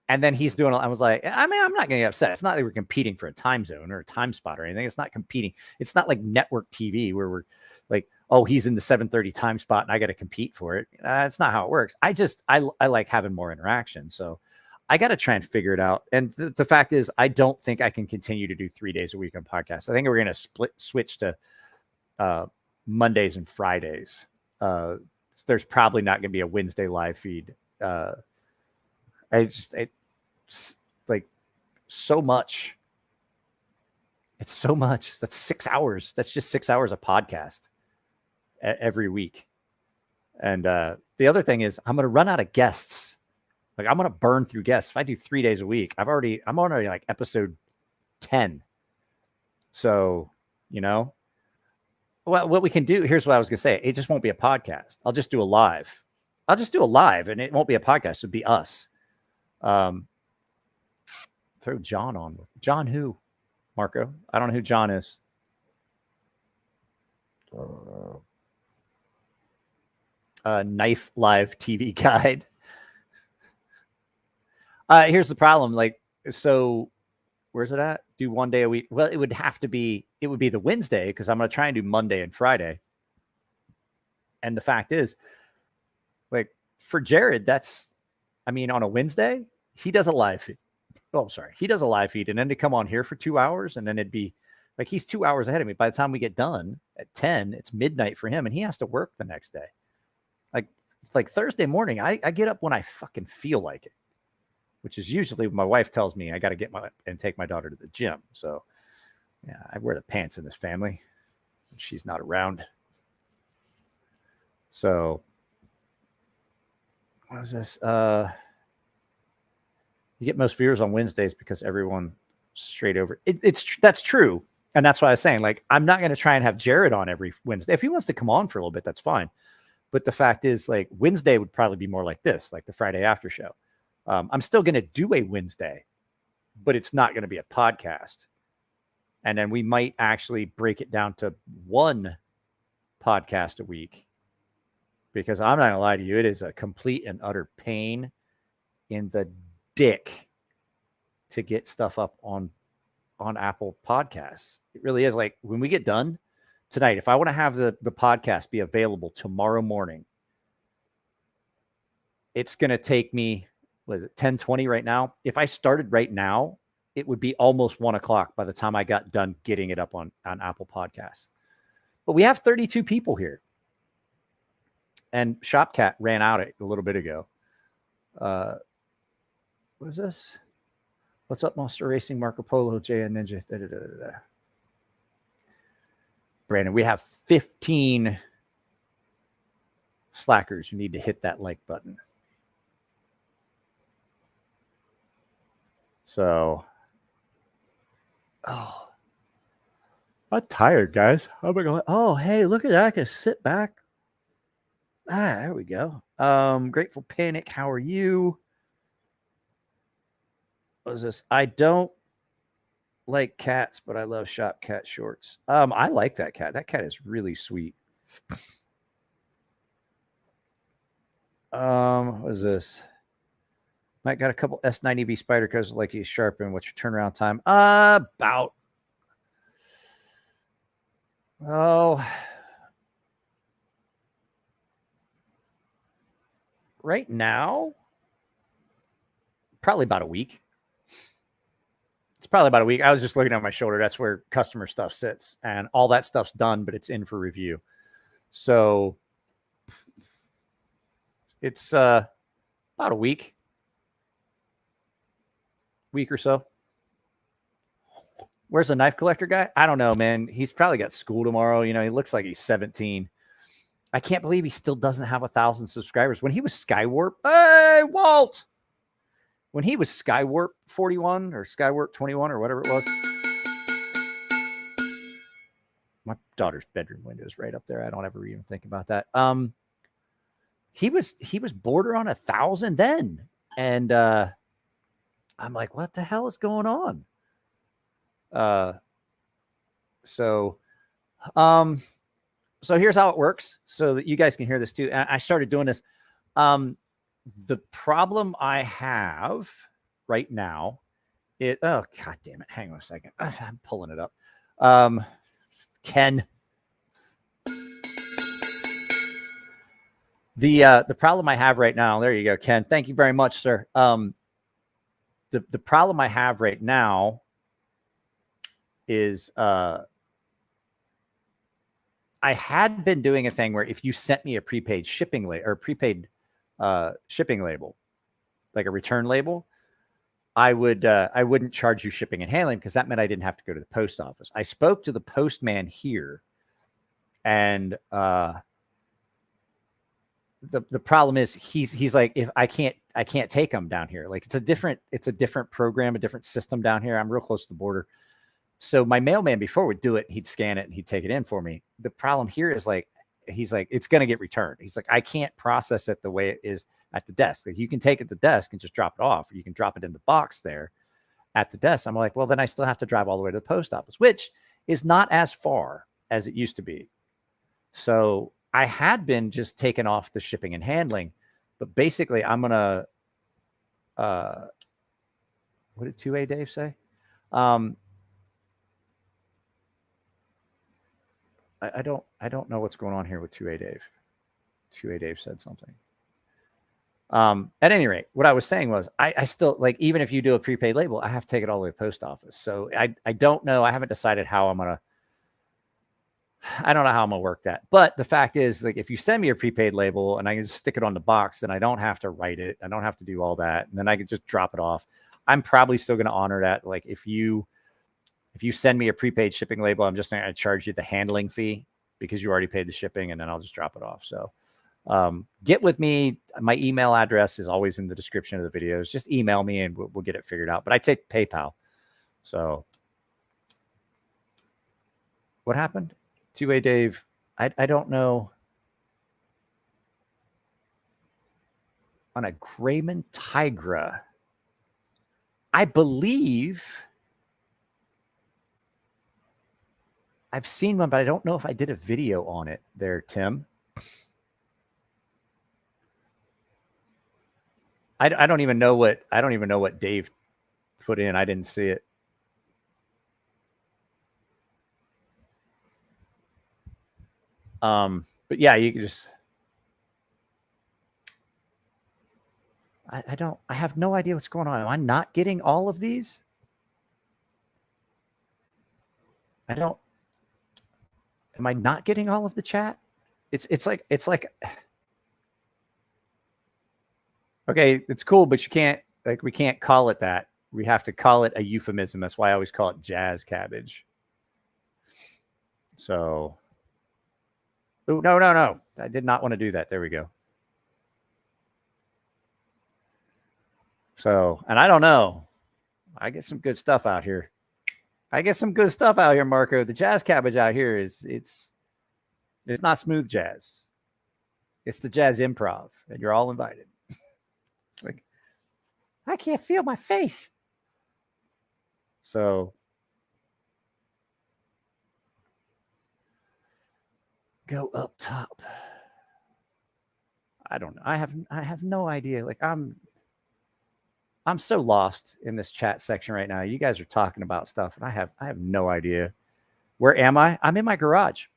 And then he's doing, I was like, I mean, I'm not going to get upset. It's not like we're competing for a time zone or a time spot or anything. It's not competing. It's not like network TV where we're like, oh, he's in the 7:30 time spot and I got to compete for it. That's not how it works. I like having more interaction. So I got to try and figure it out. And the fact is, I don't think I can continue to do 3 days a week on podcasts. I think we're going to switch to Mondays and Fridays. There's probably not going to be a Wednesday live feed. It's like so much. It's so much. That's 6 hours. That's just 6 hours of podcast every week. And the other thing is, I'm going to run out of guests. Like, I'm going to burn through guests. If I do 3 days a week, I'm already like episode 10. So, you know, well, what we can do, here's what I was going to say. It just won't be a podcast. I'll just do a live and it won't be a podcast. It'll be us. Throw John on. John who? Marco? I don't know who John is. Knife Live TV guide. Here's the problem. Like, so where's it at? Do 1 day a week. Well, it would be the Wednesday, because I'm going to try and do Monday and Friday. And the fact is, like, for Jared, on a Wednesday, he does a live feed. Oh, sorry. He does a live feed and then to come on here for 2 hours. And then it'd be like, he's 2 hours ahead of me. By the time we get done at 10, it's midnight for him and he has to work the next day. Like Thursday morning, I get up when I fucking feel like it, which is usually when my wife tells me I got to take my daughter to the gym. So yeah, I wear the pants in this family. She's not around. So what is this? You get most viewers on Wednesdays because everyone straight over. That's true. And that's why I was saying, like, I'm not going to try and have Jared on every Wednesday. If he wants to come on for a little bit, that's fine. But the fact is, like, Wednesday would probably be more like this, like the Friday after show. I'm still going to do a Wednesday, but it's not going to be a podcast. And then we might actually break it down to one podcast a week, because I'm not going to lie to you. It is a complete and utter pain in the dick to get stuff up on Apple Podcasts. It really is. Like, when we get done tonight, if I want to have the podcast be available tomorrow morning, it's going to take me, what is it, 10:20 right now? If I started right now, it would be almost 1 o'clock by the time I got done getting it up on Apple Podcasts. But we have 32 people here. And Shopcat ran out a little bit ago. What is this? What's up, Monster Racing, Marco Polo, JN Ninja? Brandon, we have 15 slackers. You need to hit that like button. So, I'm tired, guys. Oh, hey, look at that. I can sit back. There we go. Grateful Panic, how are you? What is this? I don't like cats, but I love Shop Cat shorts. I like that cat. That cat is really sweet. What is this? Mike got a couple S90V Spider Cars like he's sharpened. What's your turnaround time? About. Right now, probably about a week. It's probably about a week. I was just looking at my shoulder. That's where customer stuff sits, and all that stuff's done, but it's in for review. So it's about a week or so. Where's the knife collector guy? I don't know, man. He's probably got school tomorrow. You know, he looks like he's 17. I can't believe he still doesn't have 1,000 subscribers. When he was Skywarp, hey, Walt! When he was Skywarp 41 or Skywarp 21 or whatever it was, My daughter's bedroom window is right up there. I don't ever even think about that. He was border on 1,000 then. And I'm like, what the hell is going on? So here's how it works so that you guys can hear this too. And I started doing this. The problem I have right now, oh, God damn it. Hang on a second. I'm pulling it up. Ken. The problem I have right now, there you go, Ken. Thank you very much, sir. The problem I have right now is I had been doing a thing where if you sent me a prepaid shipping label or prepaid shipping label, like a return label, I wouldn't charge you shipping and handling because that meant I didn't have to go to the post office. I spoke to the postman here, and the problem is he's like, if I can't take them down here. Like it's a different program, a different system down here. I'm real close to the border. So my mailman before would do it, and he'd scan it and he'd take it in for me. The problem here is like, he's like, it's going to get returned. He's like, I can't process it the way it is at the desk. Like you can take it to the desk and just drop it off, or you can drop it in the box there at the desk. I'm like, well, then I still have to drive all the way to the post office, which is not as far as it used to be. So I had been just taking off the shipping and handling, but basically I'm going to, what did 2A Dave say? I don't know what's going on here with 2A Dave. 2A Dave said something. At any rate, what I was saying was I still, like, even if you do a prepaid label, I have to take it all the way to the post office. So I don't know. I haven't decided how I don't know how I'm going to work that. But the fact is, like, if you send me a prepaid label and I can just stick it on the box, then I don't have to write it. I don't have to do all that. And then I can just drop it off. I'm probably still going to honor that. Like if you send me a prepaid shipping label, I'm just going to charge you the handling fee because you already paid the shipping, and then I'll just drop it off. So get with me. My email address is always in the description of the videos. Just email me and we'll get it figured out. But I take PayPal. So what happened? 2A Dave, I don't know. On a Grayman Tigra, I believe I've seen one, but I don't know if I did a video on it there, Tim. I don't even know what Dave put in. I didn't see it. But yeah, you can just, I have no idea what's going on. Am I not getting all of these? Am I not getting all of the chat? It's like, okay, it's cool, but you can't, like, we can't call it that. We have to call it a euphemism. That's why I always call it jazz cabbage. So, oh, no. I did not want to do that. There we go. So, and I don't know. I get some good stuff out here. Marco. The jazz cabbage out here it's not smooth jazz. It's the jazz improv, and you're all invited. Like, I can't feel my face. So go up top. I don't know. I have no idea. Like I'm so lost in this chat section right now. You guys are talking about stuff, and I have no idea. Where am I? I'm in my garage.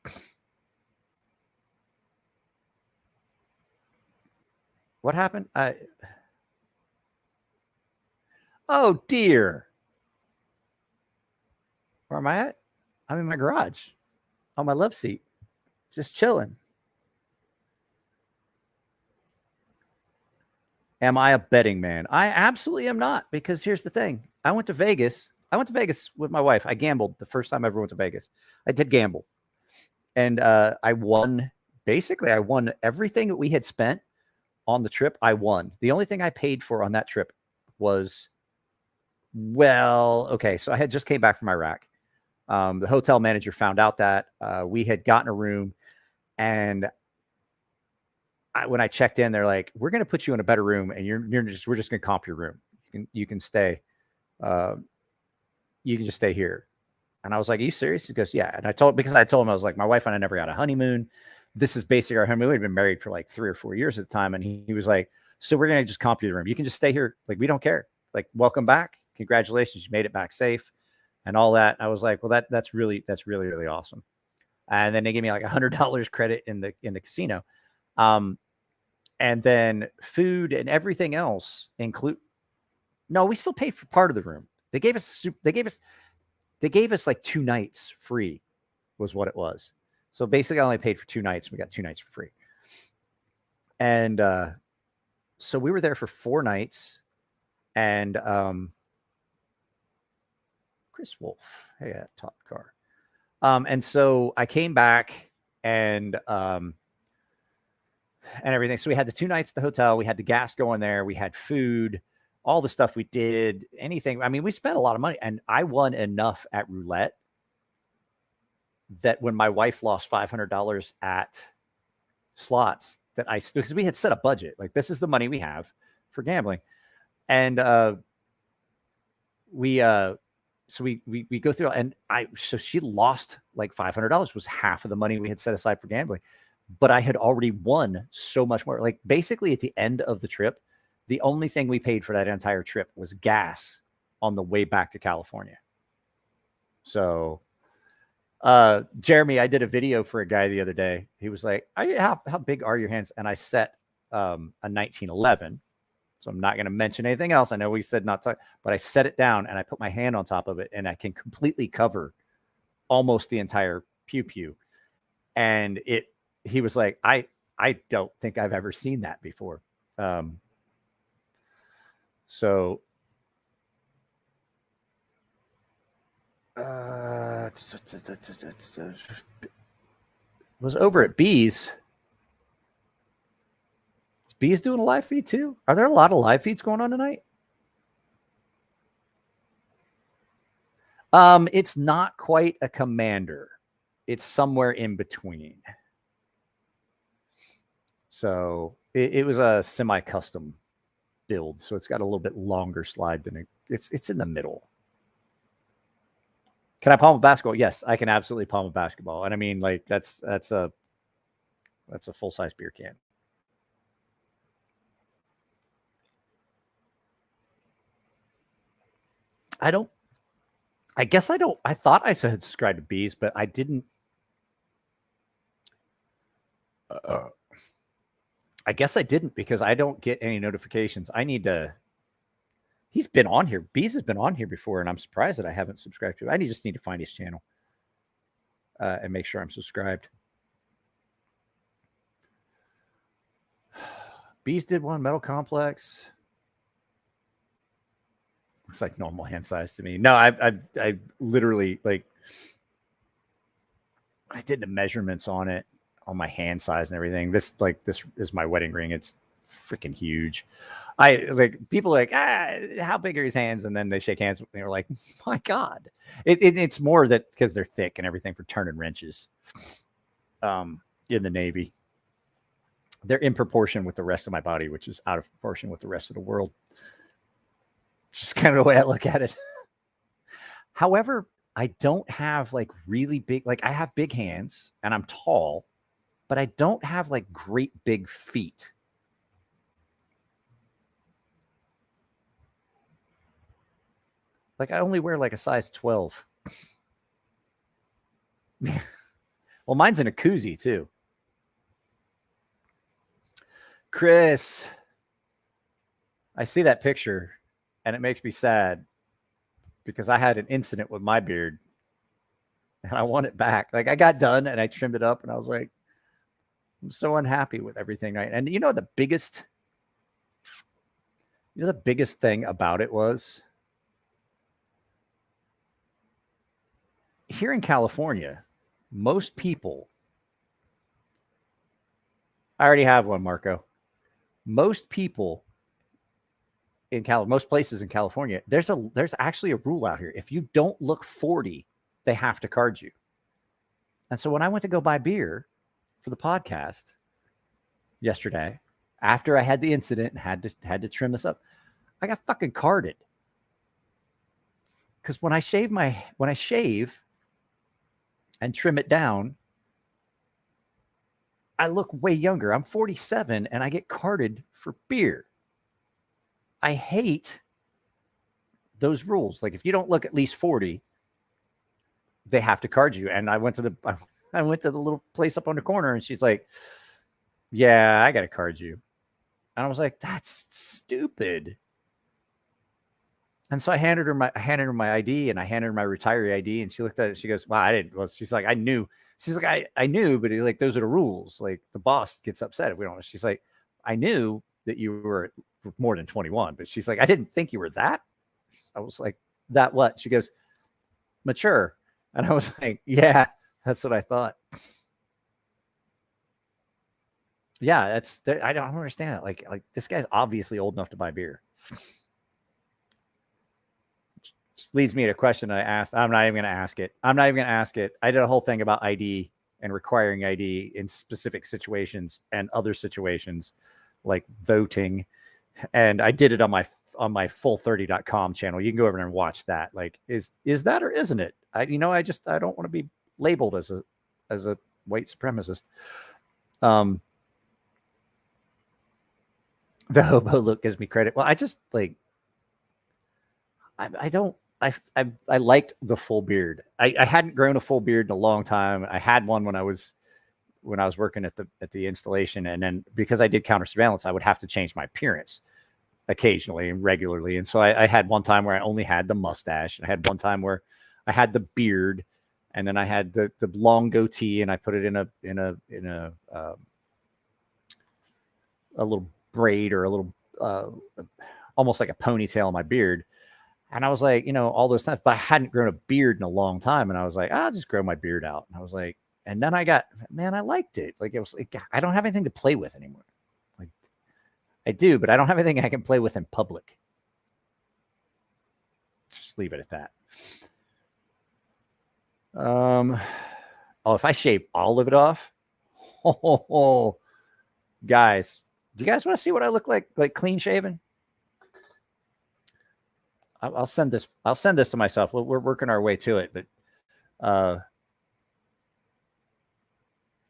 What happened? Oh dear. Where am I at? I'm in my garage on my love seat, just chilling. Am I a betting man? I absolutely am not, because here's the thing. I went to Vegas with my wife. I gambled the first time I ever went to Vegas. I did gamble. And I won. Basically, I won everything that we had spent on the trip. I won. The only thing I paid for on that trip was, well, okay, so I had just came back from Iraq. The hotel manager found out that we had gotten a room, and when I checked in, they're like, "We're going to put you in a better room, and we're just going to comp your room. You can stay, you can just stay here." And I was like, "Are you serious?" He goes, "Yeah." And I told him, I was like, "My wife and I never got a honeymoon. This is basically our honeymoon. We'd been married for like 3 or 4 years at the time." And he was like, "So we're going to just comp you the room. You can just stay here. Like, we don't care. Like, welcome back. Congratulations. You made it back safe and all that." And I was like, "Well, that's really, really awesome." And then they gave me like $100 credit in the casino. And then food and everything else no, we still paid for part of the room. They gave us like 2 nights free was what it was. So basically I only paid for 2 nights. We got 2 nights for free. And so we were there for 4 nights. And Chris Wolf, hey, top car. And so I came back and everything. So we had the 2 nights at the hotel. We had the gas going there. We had food, all the stuff we did, anything. I mean, we spent a lot of money, and I won enough at roulette that when my wife lost $500 at slots, that because we had set a budget, like, this is the money we have for gambling. And we go through, and so she lost like $500, was half of the money we had set aside for gambling. But I had already won so much more. Like, basically at the end of the trip, the only thing we paid for that entire trip was gas on the way back to California. So, Jeremy, I did a video for a guy the other day. He was like, how big are your hands? And I set a 1911. So I'm not going to mention anything else. I know we said not to, but I set it down and I put my hand on top of it, and I can completely cover almost the entire pew. And he was like, I don't think I've ever seen that before. So was over at Bees. Is Bees doing a live feed too? Are there a lot of live feeds going on tonight? It's not quite a commander. It's somewhere in between. So it was a semi-custom build, so it's got a little bit longer slide than it's in the middle. Can I palm a basketball? Yes, I can absolutely palm a basketball. And I mean, like, that's a full-size beer can. I thought I said subscribe to Bees, but I didn't. I guess I didn't, because I don't get any notifications. I need to. He's been on here. Bees has been on here before, and I'm surprised that I haven't subscribed to it. I just need to find his channel and make sure I'm subscribed. Bees did one, Metal Complex. Looks like normal hand size to me. No, I literally, like, I did the measurements on it, on my hand size and everything. This is my wedding ring. It's freaking huge. People are like, how big are his hands? And then they shake hands with me. They're like, my God. It's more that because they're thick and everything for turning wrenches in the Navy. They're in proportion with the rest of my body, which is out of proportion with the rest of the world. Just kind of the way I look at it. However, I don't have like really big, like, I have big hands and I'm tall, but I don't have like great big feet. Like, I only wear like a size 12. Well, mine's in a koozie too. Chris, I see that picture and it makes me sad because I had an incident with my beard and I want it back. Like, I got done and I trimmed it up and I was like, I'm so unhappy with everything. Right. And the biggest thing about it was, here in California, most people, I already have one, Marco. Most people in most places in California, there's actually a rule out here. If you don't look 40 they have to card you. And so when I went to go buy beer for the podcast yesterday, after I had the incident and had to trim this up, I got fucking carded. Because when I shave and trim it down, I look way younger. I'm 47 and I get carded for beer. I hate those rules. Like if you don't look at least 40, they have to card you. And I went to the little place up on the corner and she's like, yeah, I got to card you. And I was like, that's stupid. And so I handed her my ID and I handed her my retiree ID and she looked at it. She goes, well, I didn't. Well, she's like, I knew. She's like, I knew, but like, those are the rules. Like the boss gets upset if we don't. She's like, I knew that you were more than 21, but she's like, I didn't think you were that. I was like, that what? She goes, mature. And I was like, yeah, that's what I thought. Yeah, I don't understand it. Like this guy's obviously old enough to buy beer. Which leads me to a question I asked. I'm not even going to ask it. I did a whole thing about ID and requiring ID in specific situations and other situations like voting. And I did it on my full30.com channel. You can go over there and watch that. Like, is that or isn't it? I don't want to be labeled as a white supremacist. The hobo look gives me credit. Well, I just like, I liked the full beard. I hadn't grown a full beard in a long time. I had one when I was working at the installation. And then because I did counter surveillance, I would have to change my appearance occasionally and regularly. And so I had one time where I only had the mustache. I had one time where I had the beard, and then I had the long goatee, and I put it in a little braid or a little almost like a ponytail on my beard. And I was like, all those times, but I hadn't grown a beard in a long time. And I was like, I'll just grow my beard out. And I was like, and then I liked it. Like, it was like, I don't have anything to play with anymore. Like I do, but I don't have anything I can play with in public. Just leave it at that. If I shave all of it off, guys, do you guys want to see what I look like clean shaven? I'll send this to myself. We're working our way to it, but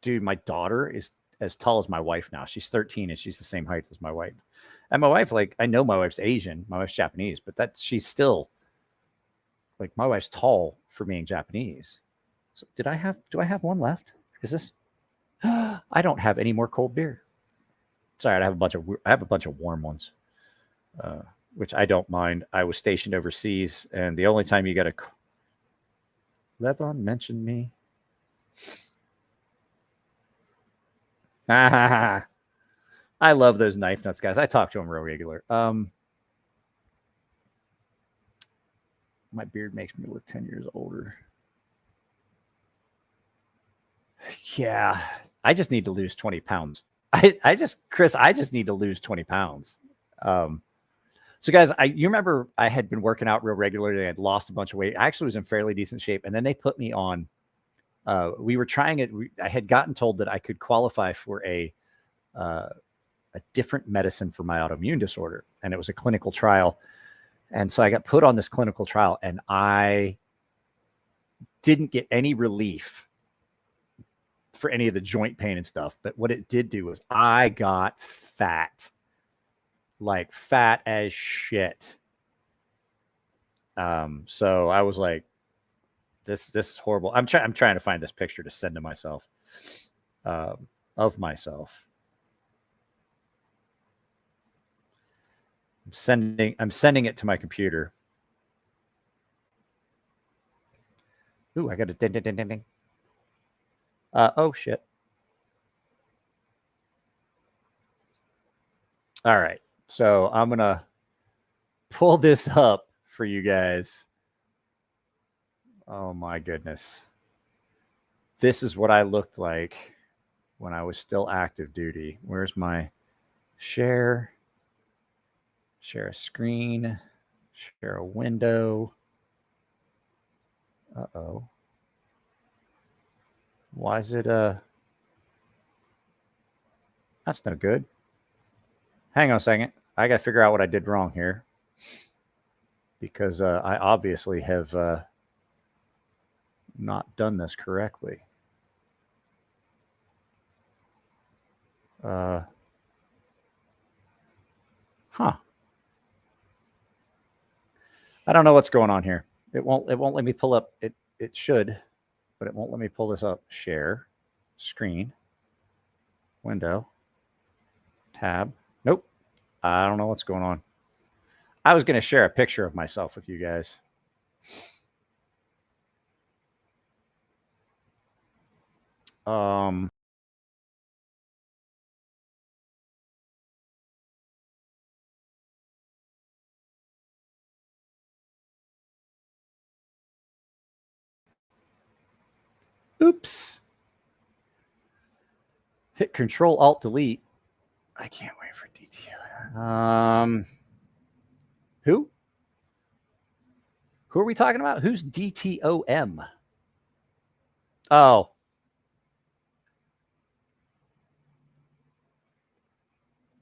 dude, my daughter is as tall as my wife now. She's 13 and she's the same height as my wife. And my wife, like, I know my wife's Asian, my wife's Japanese, but she's still like, my wife's tall for being Japanese. So do I have one left? Is this? I don't have any more cold beer. Sorry, I have a bunch of warm ones, which I don't mind. I was stationed overseas, and the only time you got to Levon mentioned me. I love those knife nuts guys. I talk to them real regular. My beard makes me look 10 years older. Yeah, I just need to lose 20 pounds. Chris, I just need to lose 20 pounds. So guys, you remember I had been working out real regularly. I had lost a bunch of weight. I actually was in fairly decent shape. And then they put me on, we were trying it. I had gotten told that I could qualify for a different medicine for my autoimmune disorder. And it was a clinical trial. And so I got put on this clinical trial, and I didn't get any relief for any of the joint pain and stuff. But what it did do was I got fat, like fat as shit. So I was like, this is horrible. I'm trying to find this picture to send to myself, of myself. I'm sending it to my computer. Ooh, I got a ding, ding, ding, ding, ding. Oh shit. All right. So I'm going to pull this up for you guys. Oh my goodness. This is what I looked like when I was still active duty. Where's my share? Share a screen, share a window. Uh-oh. Why is it, that's no good. Hang on a second. I got to figure out what I did wrong here. Because I obviously have not done this correctly. Huh. I don't know what's going on here. It won't let me pull up. It should, but it won't let me pull this up. Share, screen, window, tab. Nope. I don't know what's going on. I was going to share a picture of myself with you guys. Oops. Hit Control Alt Delete. I can't wait for DTO. Who? Who are we talking about? Who's DTOM? Oh.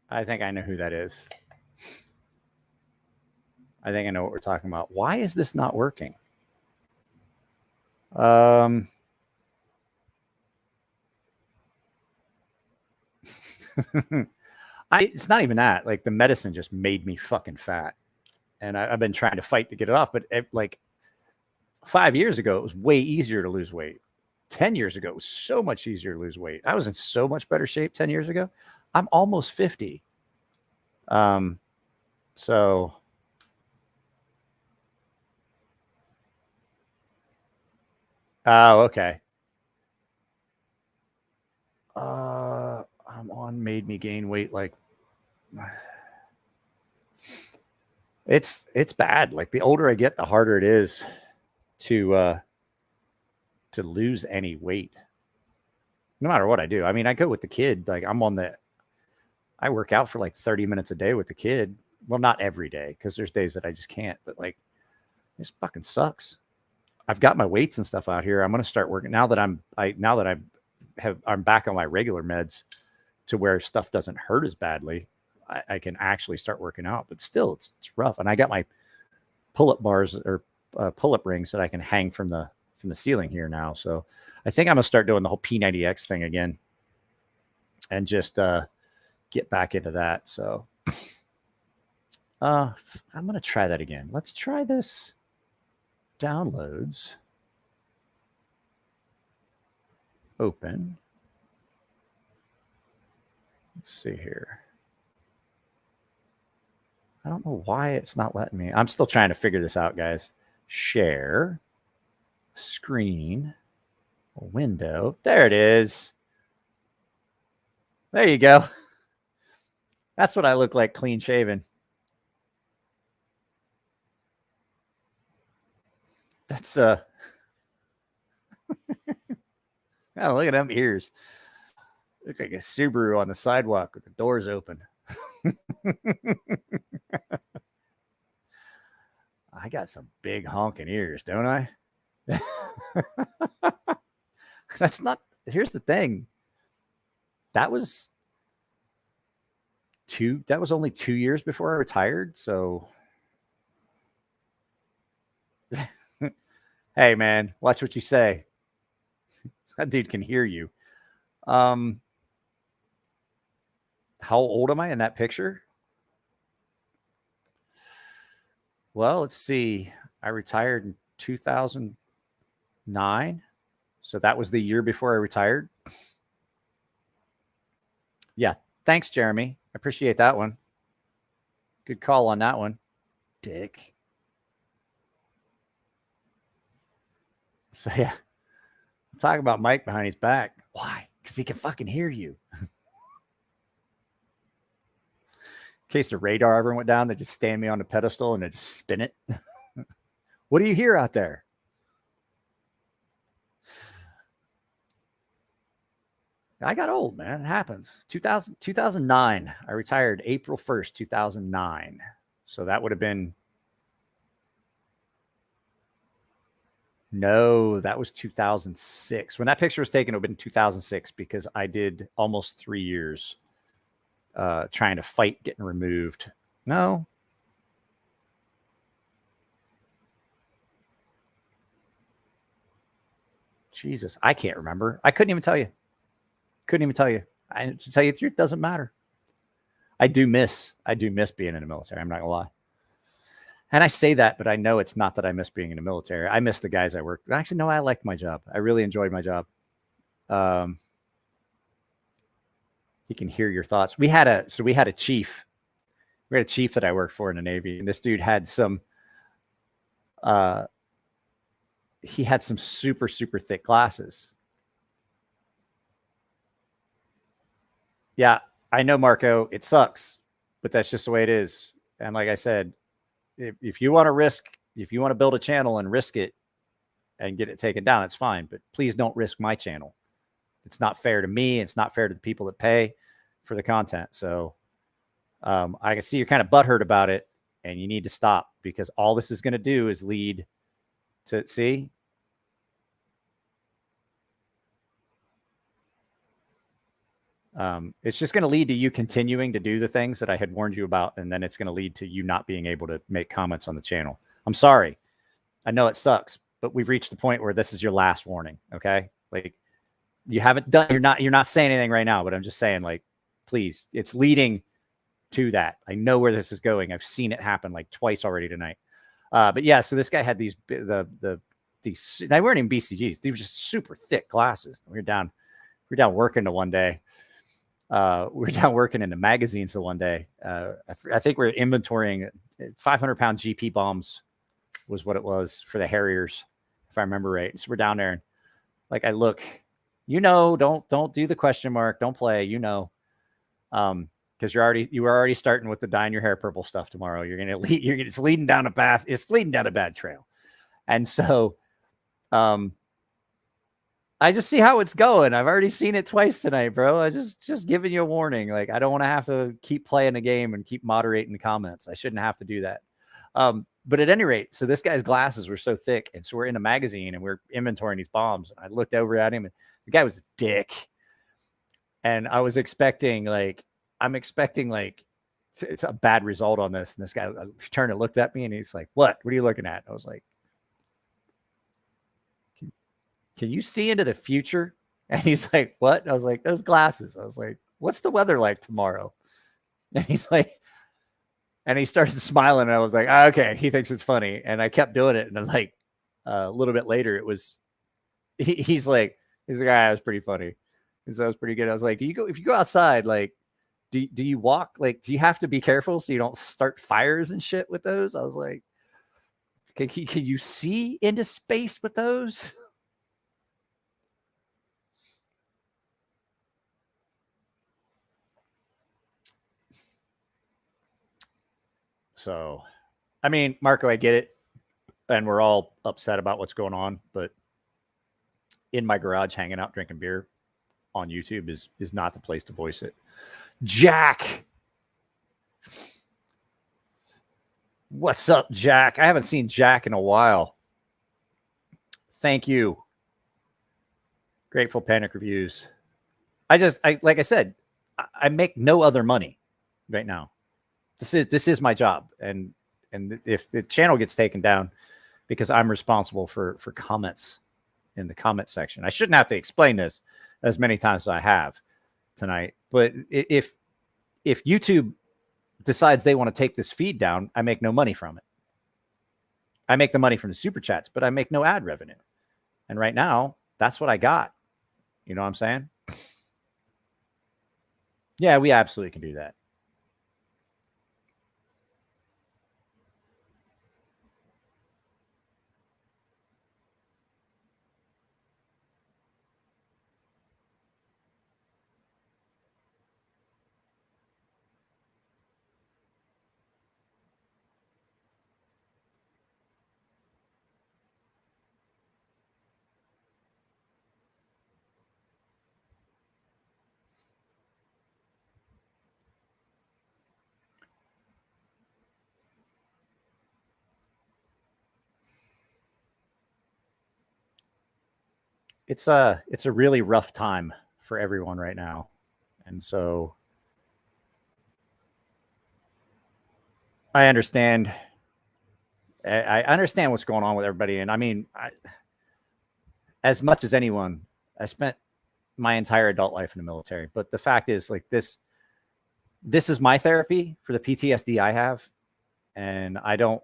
I think I know who that is. I think I know what we're talking about. Why is this not working? It's not even that. Like, the medicine just made me fucking fat. And I've been trying to fight to get it off. But like 5 years ago, it was way easier to lose weight. 10 years ago, it was so much easier to lose weight. I was in so much better shape 10 years ago. I'm almost 50. So oh, okay. I'm on made me gain weight. Like, it's bad. Like, the older I get, the harder it is to lose any weight. No matter what I do. I mean, I go with the kid. Like, I work out for like 30 minutes a day with the kid. Well, not every day, because there's days that I just can't. But like, this fucking sucks. I've got my weights and stuff out here. I'm going to start working now that I'm back on my regular meds, to where stuff doesn't hurt as badly. I can actually start working out, but still it's rough. And I got my pull-up bars or pull-up rings that I can hang from the ceiling here now. So I think I'm gonna start doing the whole P90X thing again, and just get back into that. So I'm gonna try that again. Let's try this. Downloads. Open. Let's see here. I don't know why it's not letting me. I'm still trying to figure this out, guys. Share, screen, window. There it is. There you go. That's what I look like, clean shaven. That's oh, look at them ears. Look like a Subaru on the sidewalk with the doors open. I got some big honking ears, don't I? That's not. Here's the thing. That was only 2 years before I retired. So, hey, man, watch what you say. That dude can hear you. How old am I in that picture? Well, let's see. I retired in 2009. So that was the year before I retired. Yeah. Thanks, Jeremy. I appreciate that one. Good call on that one. Dick. So, yeah. Talk about Mike behind his back. Why? Because he can fucking hear you. In case the radar ever went down, they just stand me on the pedestal and they just spin it. What do you hear out there? I got old, man. It happens. 2009. I retired April 1st, 2009. So that would have been No, that was 2006. When that picture was taken, it would have been 2006 because I did almost 3 years trying to fight getting removed. No. Jesus, I can't remember. I couldn't even tell you. Couldn't even tell you. To tell you the truth, doesn't matter. I do miss being in the military. I'm not gonna lie. And I say that, but I know it's not that I miss being in the military. I miss the guys I work. Actually, no, I liked my job. I really enjoyed my job. He can hear your thoughts. We had a chief. We had a chief that I worked for in the Navy, and this dude had some. He had some super thick glasses. Yeah, I know, Marco. It sucks, but that's just the way it is. And like I said, if you want to risk, if you want to build a channel and risk it and get it taken down, it's fine. But please don't risk my channel. It's not fair to me. It's not fair to the people that pay for the content. So I can see you're kind of butthurt about it, and you need to stop, because all this is going to do is lead to, see, it's just going to lead to you continuing to do the things that I had warned you about, and then it's going to lead to you not being able to make comments on the channel. I'm sorry. I know it sucks, but we've reached the point where this is your last warning. Okay, like, you haven't done. You're not saying anything right now, but I'm just saying, like, please. It's leading to that. I know where this is going. I've seen it happen like twice already tonight. But yeah, so this guy had these these. They weren't even BCGs. They were just super thick glasses. We were down working the one day. We were down working in the magazines the one day. I think we were inventorying 500-pound GP bombs was what it was for the Harriers, if I remember right. So we're down there, and like, I look, don't do the question mark, don't play, because you were already starting with the dyeing your hair purple stuff tomorrow. It's leading down a path. It's leading down a bad trail, and so, I just see how it's going. I've already seen it twice tonight, bro. I just giving you a warning. Like, I don't want to have to keep playing the game and keep moderating the comments. I shouldn't have to do that. But at any rate, so this guy's glasses were so thick, and so we're in a magazine and we're inventorying these bombs. I looked over at him, and the guy was a dick. And I was expecting, like, it's a bad result on this. And this guy turned and looked at me, and he's like, What are you looking at? I was like, Can you see into the future? And he's like, What? I was like, Those glasses. I was like, What's the weather like tomorrow? And he's like, and he started smiling, and I was like, okay, he thinks it's funny. And I kept doing it. And then, like, a little bit later, he's like, that was pretty funny. That was pretty good. I was like, if you go outside, like, do you walk? Like, do you have to be careful so you don't start fires and shit with those? I was like, can you see into space with those? So, I mean, Marco, I get it. And we're all upset about what's going on. But in my garage, hanging out, drinking beer on YouTube is not the place to voice it. Jack. What's up, Jack? I haven't seen Jack in a while. Thank you. Grateful Panic Reviews. Like I said, I make no other money right now. This is my job. And if the channel gets taken down because I'm responsible for comments in the comment section, I shouldn't have to explain this as many times as I have tonight. But if YouTube decides they want to take this feed down, I make no money from it. I make the money from the super chats, but I make no ad revenue. And right now, that's what I got. You know what I'm saying? Yeah, we absolutely can do that. it's a really rough time for everyone right now. And so I understand. I understand what's going on with everybody. And I mean, as much as anyone, I spent my entire adult life in the military. But the fact is, like, this is my therapy for the PTSD I have. And I don't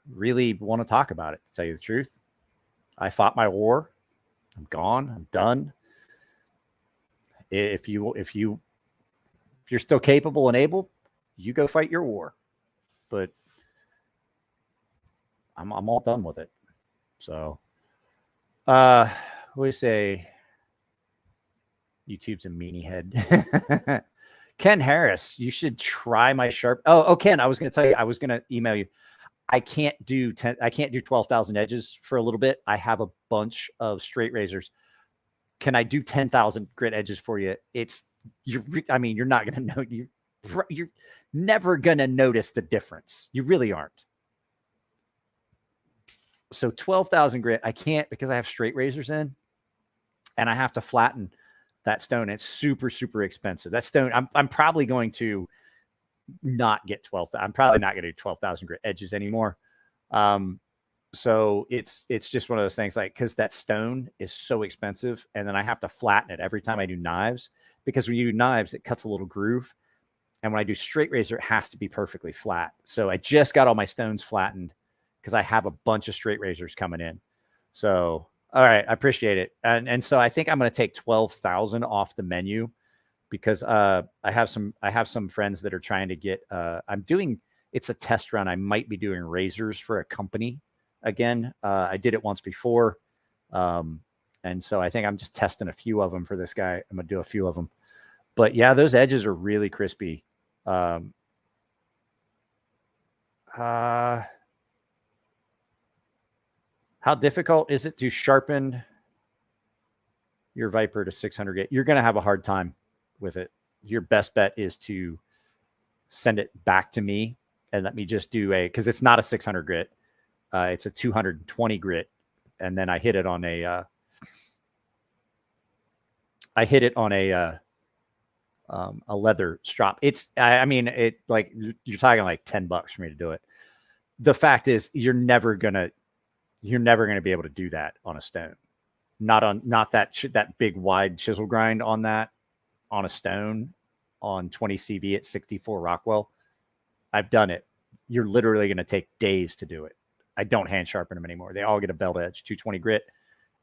really want to talk about it, to tell you the truth. I fought my war. I'm gone. I'm done. If you're still capable and able, you go fight your war. But I'm all done with it. So, what do we say? YouTube's a meanie head. Ken Harris, you should try my Sharp. Oh, Ken, I was going to tell you, I was going to email you. I can't do 12,000 edges for a little bit. I have a bunch of straight razors. Can I do 10,000 grit edges for you? I mean, you're not going to know. You're never going to notice the difference. You really aren't. So 12,000 grit, I can't, because I have straight razors in, and I have to flatten that stone. It's super, super expensive. That stone, I'm probably going to not get 12,000. I'm probably not going to do 12,000 grit edges anymore. So it's just one of those things, like, because that stone is so expensive, and then I have to flatten it every time I do knives, because when you do knives, it cuts a little groove. And when I do straight razor, it has to be perfectly flat. So I just got all my stones flattened because I have a bunch of straight razors coming in. So, all right, I appreciate it. And so I think I'm going to take 12,000 off the menu, because I have some friends that are trying to get, it's a test run. I might be doing razors for a company again. I did it once before. And so I think I'm just testing a few of them for this guy. I'm going to do a few of them. But yeah, those edges are really crispy. How difficult is it to sharpen your Viper to 600 grit? You're going to have a hard time with it. Your best bet is to send it back to me and let me just do because it's not a 600 grit. It's a 220 grit. And then I hit it on a leather strop. I mean, like, you're talking like $10 for me to do it. The fact is, you're never going to be able to do that on a stone. Not that big wide chisel grind on a stone on 20 CV at 64 Rockwell. I've done it. You're literally going to take days to do it. I don't hand sharpen them anymore. They all get a belt edge, 220 grit,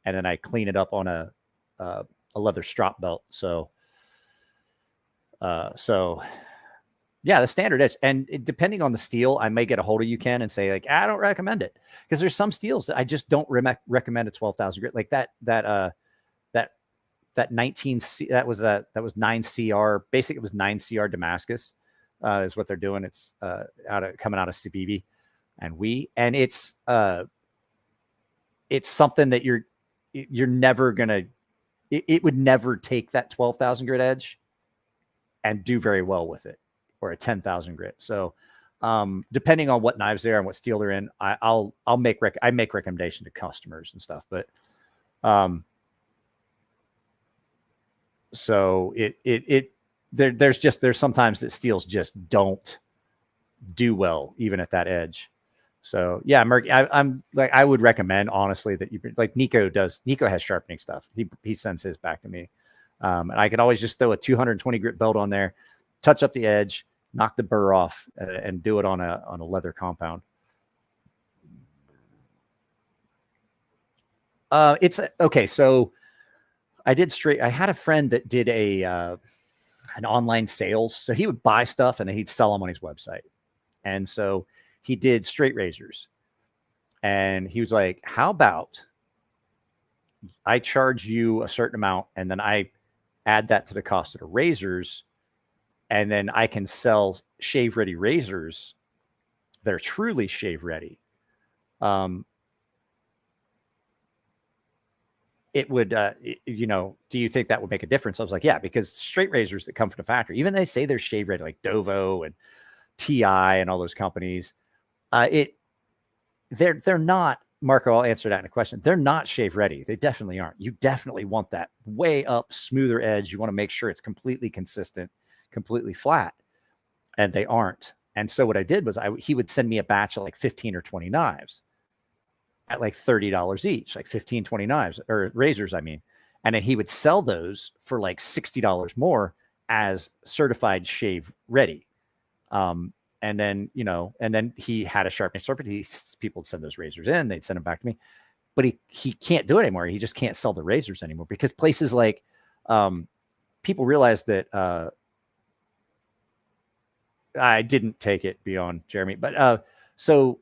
and then I clean it up on a leather strop belt. So yeah, the standard edge. And depending on the steel, I may get a hold of you, Ken, and say, like, I don't recommend it, because there's some steels that I just don't recommend a 12,000 grit. Like that 19 that was 9 CR. Basically, it was 9 CR Damascus is what they're doing. It's coming out of Civivi, and it's something that you're never gonna. It would never take that 12,000 grit edge and do very well with it, or a 10,000 grit. So depending on what knives they are and what steel they're in, I make recommendation to customers and stuff. But so there's sometimes that steels just don't do well even at that edge. So yeah, I'm like, I would recommend, honestly, that you, like Nico does. Nico has sharpening stuff. He sends his back to me. And I could always just throw a 220 grit belt on there, touch up the edge, knock the burr off, and do it on a leather compound. It's okay. So I had a friend that did an online sales. So he would buy stuff and then he'd sell them on his website. And so he did straight razors, and he was like, how about I charge you a certain amount, and then I add that to the cost of the razors, and then I can sell shave ready razors that are truly shave ready. It would, do you think that would make a difference? I was like, yeah, because straight razors that come from the factory, even they say they're shave ready, like Dovo and TI and all those companies, they're not Marco, I'll answer that in a question. They're not shave ready. They definitely aren't. You definitely want that way up, smoother edge. You want to make sure it's completely consistent, completely flat, and they aren't. And so what I did was he would send me a batch of like 15 or 20 knives at like $30 each, like 15, 20 knives or razors, I mean. And then he would sell those for like $60 more as certified shave ready. And then, you know, and then he had a sharpening surface. People would send those razors in, they'd send them back to me, but he can't do it anymore. He just can't sell the razors anymore because places like, people realize that, I didn't take it beyond Jeremy, but, so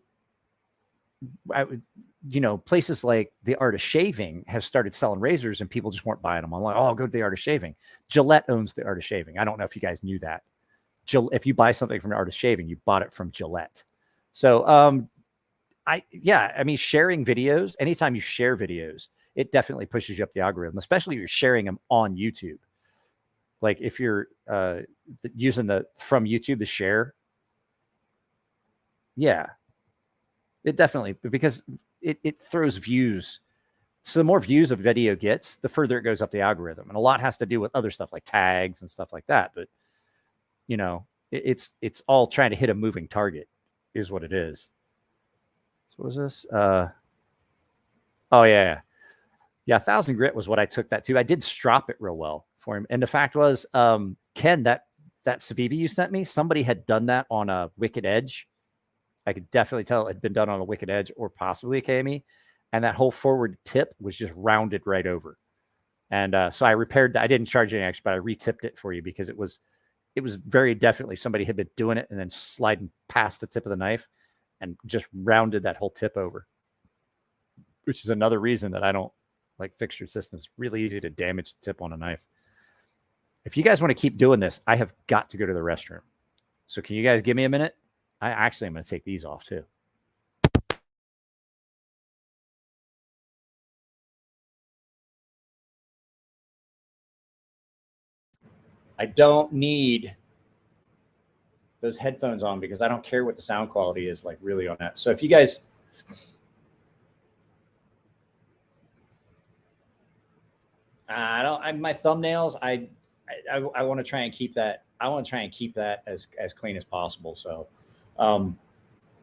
I would, you know, places like the Art of Shaving have started selling razors and people just weren't buying them online. Oh, I'll go to the Art of Shaving. Gillette owns the Art of Shaving. I don't know if you guys knew that. If you buy something from the Art of Shaving, you bought it from Gillette. So, I mean, sharing videos, anytime you share videos, it definitely pushes you up the algorithm, especially if you're sharing them on YouTube. Like if you're using from YouTube to share. Yeah, it definitely, because it throws views. So the more views a video gets, the further it goes up the algorithm. And a lot has to do with other stuff like tags and stuff like that. But you know, it's all trying to hit a moving target is what it is. So what was this? Oh yeah. 1,000 grit was what I took that to. I did strop it real well for him. And the fact was, Ken, that Civivi you sent me, somebody had done that on a Wicked Edge. I could definitely tell it had been done on a Wicked Edge or possibly a KME. And that whole forward tip was just rounded right over. And so I repaired that. I didn't charge any extra, but I re-tipped it for you because it was very definitely somebody had been doing it and then sliding past the tip of the knife and just rounded that whole tip over, which is another reason that I don't like fixture systems. Really easy to damage the tip on a knife. If you guys want to keep doing this, I have got to go to the restroom. So can you guys give me a minute? I actually am going to take these off too. I don't need those headphones on because I don't care what the sound quality is like really on that. So if you guys, my thumbnails, I want to try and keep that. I want to try and keep that as clean as possible. So,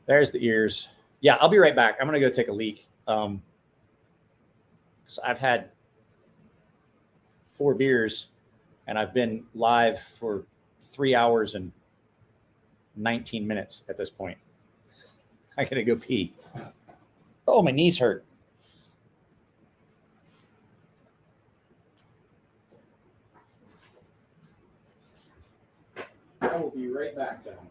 there's the ears. Yeah, I'll be right back. I'm going to go take a leak. So I've had 4 beers and I've been live for 3 hours and 19 minutes at this point. I got to go pee. Oh, my knees hurt. I will be right back, gentlemen.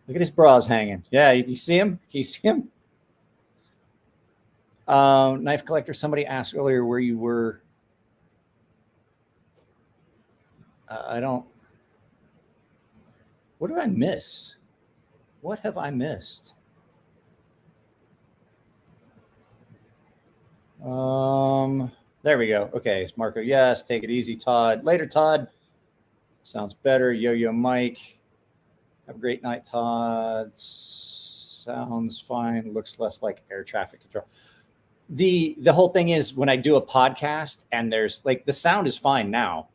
Look at his bras hanging. Yeah, you see him? Can you see him? Knife collector. Somebody asked earlier where you were. I don't. What did I miss? What have I missed? There we go. Okay, Marco. Yes, take it easy, Todd. Later, Todd. Sounds better. Yo-Yo Mike. Have a great night, Todd. Sounds fine. Looks less like air traffic control. The whole thing is when I do a podcast and there's like the sound is fine now.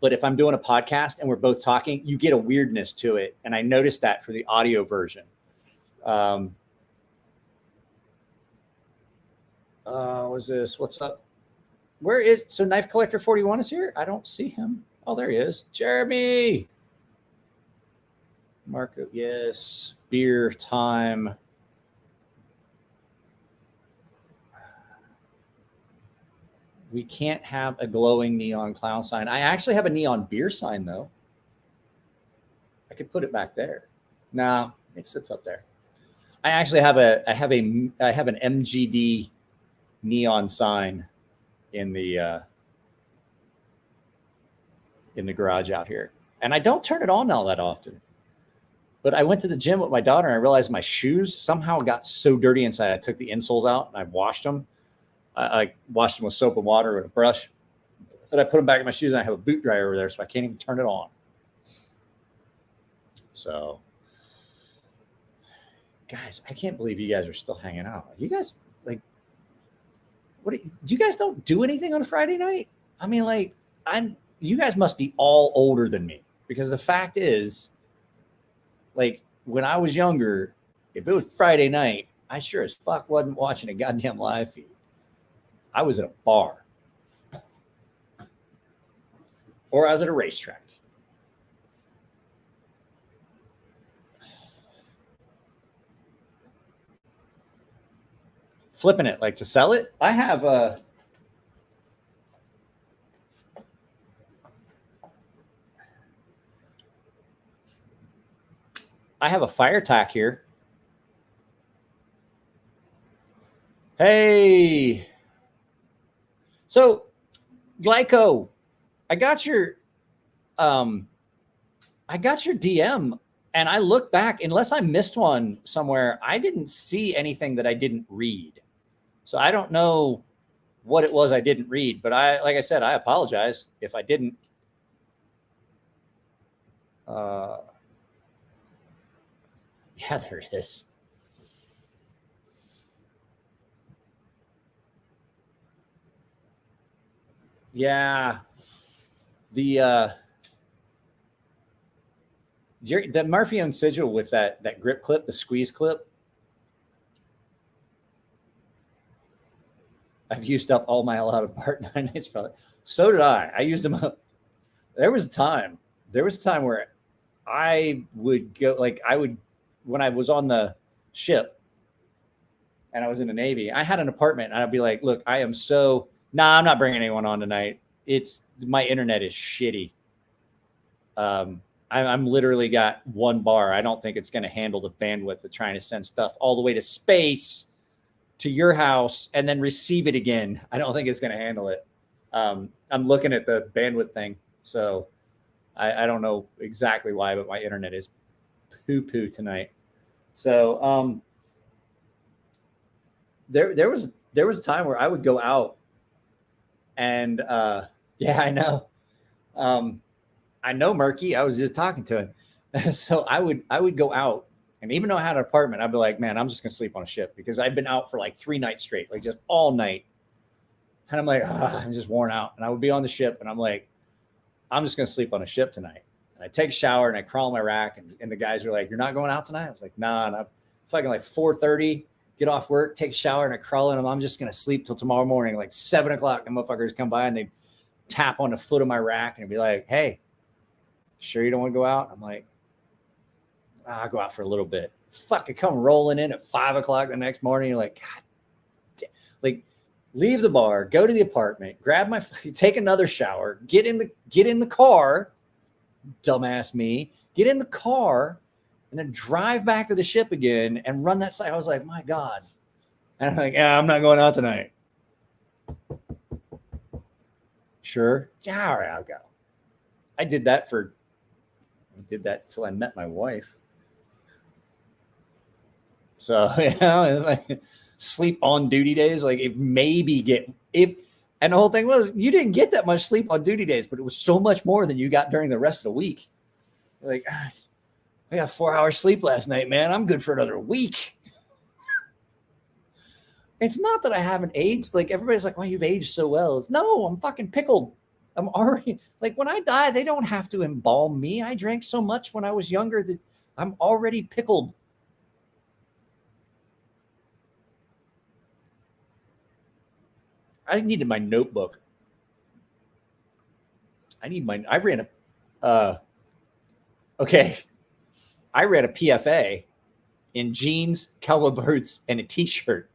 But if I'm doing a podcast and we're both talking, you get a weirdness to it. And I noticed that for the audio version. Was this? What's up? Where is so Knife Collector 41 is here? I don't see him. Oh, there he is. Jeremy. Marco, yes. Beer time. We can't have a glowing neon clown sign. I actually have a neon beer sign though. I could put it back there. No, it sits up there. I actually have an MGD neon sign in the garage out here. And I don't turn it on all that often. But I went to the gym with my daughter and I realized my shoes somehow got so dirty inside. I took the insoles out and I washed them. I washed them with soap and water with a brush. But I put them back in my shoes and I have a boot dryer over there, so I can't even turn it on. So, guys, I can't believe you guys are still hanging out. You guys, like, do you guys don't do anything on a Friday night? I mean, like, you guys must be all older than me, because the fact is, like, when I was younger, if it was Friday night, I sure as fuck wasn't watching a goddamn live feed. I was at a bar. Or I was at a racetrack. Flipping it, like to sell it. I have a fire tack here. Hey. So, Glyco, I got your DM and I look back, unless I missed one somewhere, I didn't see anything that I didn't read. So I don't know what it was I didn't read, but like I said, I apologize if I didn't. Yeah, there it is. Yeah. The Murphy owned sigil with that grip clip, the squeeze clip. I've used up all my allowed part 9 nights probably. So did I. I used them up. There was a time where I would go, like when I was on the ship and I was in the Navy, I had an apartment and I'd be like, look, I'm not bringing anyone on tonight. My internet is shitty. I'm literally got one bar. I don't think it's going to handle the bandwidth of trying to send stuff all the way to space to your house and then receive it again. I don't think it's going to handle it. I'm looking at the bandwidth thing. So I don't know exactly why, but my internet is poo-poo tonight. So there was a time where I would go out and yeah, I know. I know Murky. I was just talking to him. So I would go out, and even though I had an apartment, I'd be like, man, I'm just gonna sleep on a ship, because I'd been out for like 3 nights straight, like just all night. And I'm like, I'm just worn out. And I would be on the ship and I'm like, I'm just gonna sleep on a ship tonight. And I take a shower and I crawl in my rack, and the guys are like, you're not going out tonight? I was like, nah. And I'm fucking like 4:30, get off work, take a shower, and I crawl in. I'm just gonna sleep till tomorrow morning, like 7 o'clock. And motherfuckers come by and they tap on the foot of my rack and be like, hey, sure you don't want to go out? I'm like, I'll go out for a little bit. Fucking come rolling in at 5 o'clock the next morning. You're like, God damn. Like, leave the bar, go to the apartment, take another shower, get in the car, dumbass me, get in the car, and then drive back to the ship again and run that site. I was like, my God. And I'm like, yeah, I'm not going out tonight. Sure. Yeah, all right, I'll go. I did that till I met my wife. So, sleep on duty days, like if And the whole thing was, you didn't get that much sleep on duty days, but it was so much more than you got during the rest of the week. Like, I got 4 hours sleep last night, man. I'm good for another week. It's not that I haven't aged. Like, everybody's like, well, you've aged so well. It's, no, I'm fucking pickled. I'm already, like, when I die, they don't have to embalm me. I drank so much when I was younger that I'm already pickled. I needed my notebook. I ran a PFA in jeans, cowboy boots, and a t-shirt.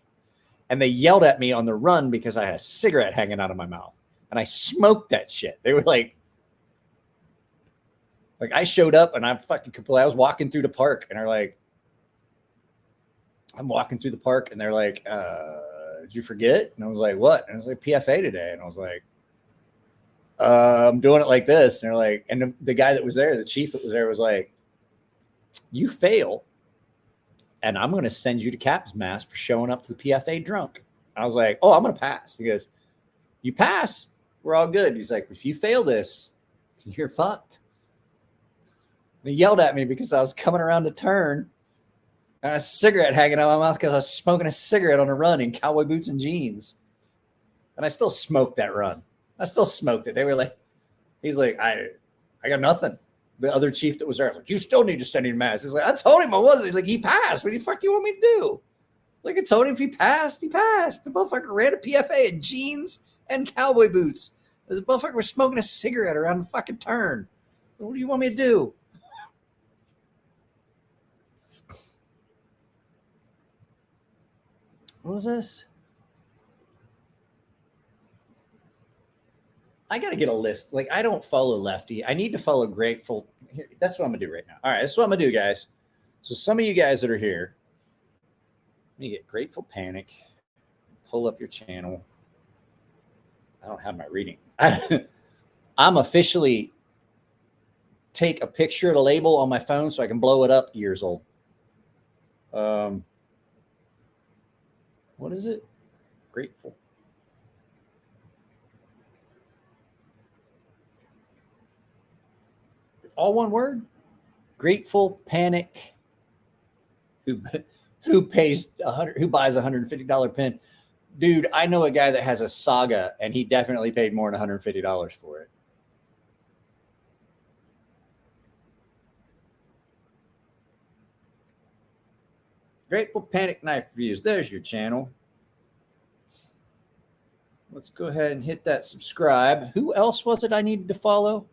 And they yelled at me on the run because I had a cigarette hanging out of my mouth. And I smoked that shit. They were like I showed up and I was walking through the park and they're like, I'm walking through the park and they're like, did you forget? And I was like, what? And I was like, PFA today. And I was like, I'm doing it like this. And they're like, and the guy that was there, the chief that was there was like, you fail. And I'm going to send you to captain's mast for showing up to the PFA drunk. And I was like, oh, I'm going to pass. He goes, you pass, we're all good. He's like, if you fail this, you're fucked. And he yelled at me because I was coming around the turn and a cigarette hanging out of my mouth because I was smoking a cigarette on a run in cowboy boots and jeans. And I still smoked that run. I still smoked it. They were like, he's like, I got nothing. The other chief that was there was like, you still need to send him mass. He's like, I told him I wasn't. He's like, he passed. What the fuck do you want me to do? Like, I told him if he passed, he passed. The motherfucker ran a PFA in jeans and cowboy boots. The motherfucker was smoking a cigarette around the fucking turn. What do you want me to do? What was this? I got to get a list. Like, I don't follow Lefty. I need to follow Grateful. Here, that's what I'm going to do right now. All right, this is what I'm going to do, guys. So some of you guys that are here, let me get Grateful Panic. Pull up your channel. I don't have my reading. I'm officially take a picture of the label on my phone so I can blow it up years old. What is it? Grateful. All one word. Grateful Panic. Who buys $150 pen? Dude, I know a guy that has a Saga, and he definitely paid more than $150 for it. Grateful Panic Knife Reviews. There's your channel. Let's go ahead and hit that subscribe. Who else was it I needed to follow?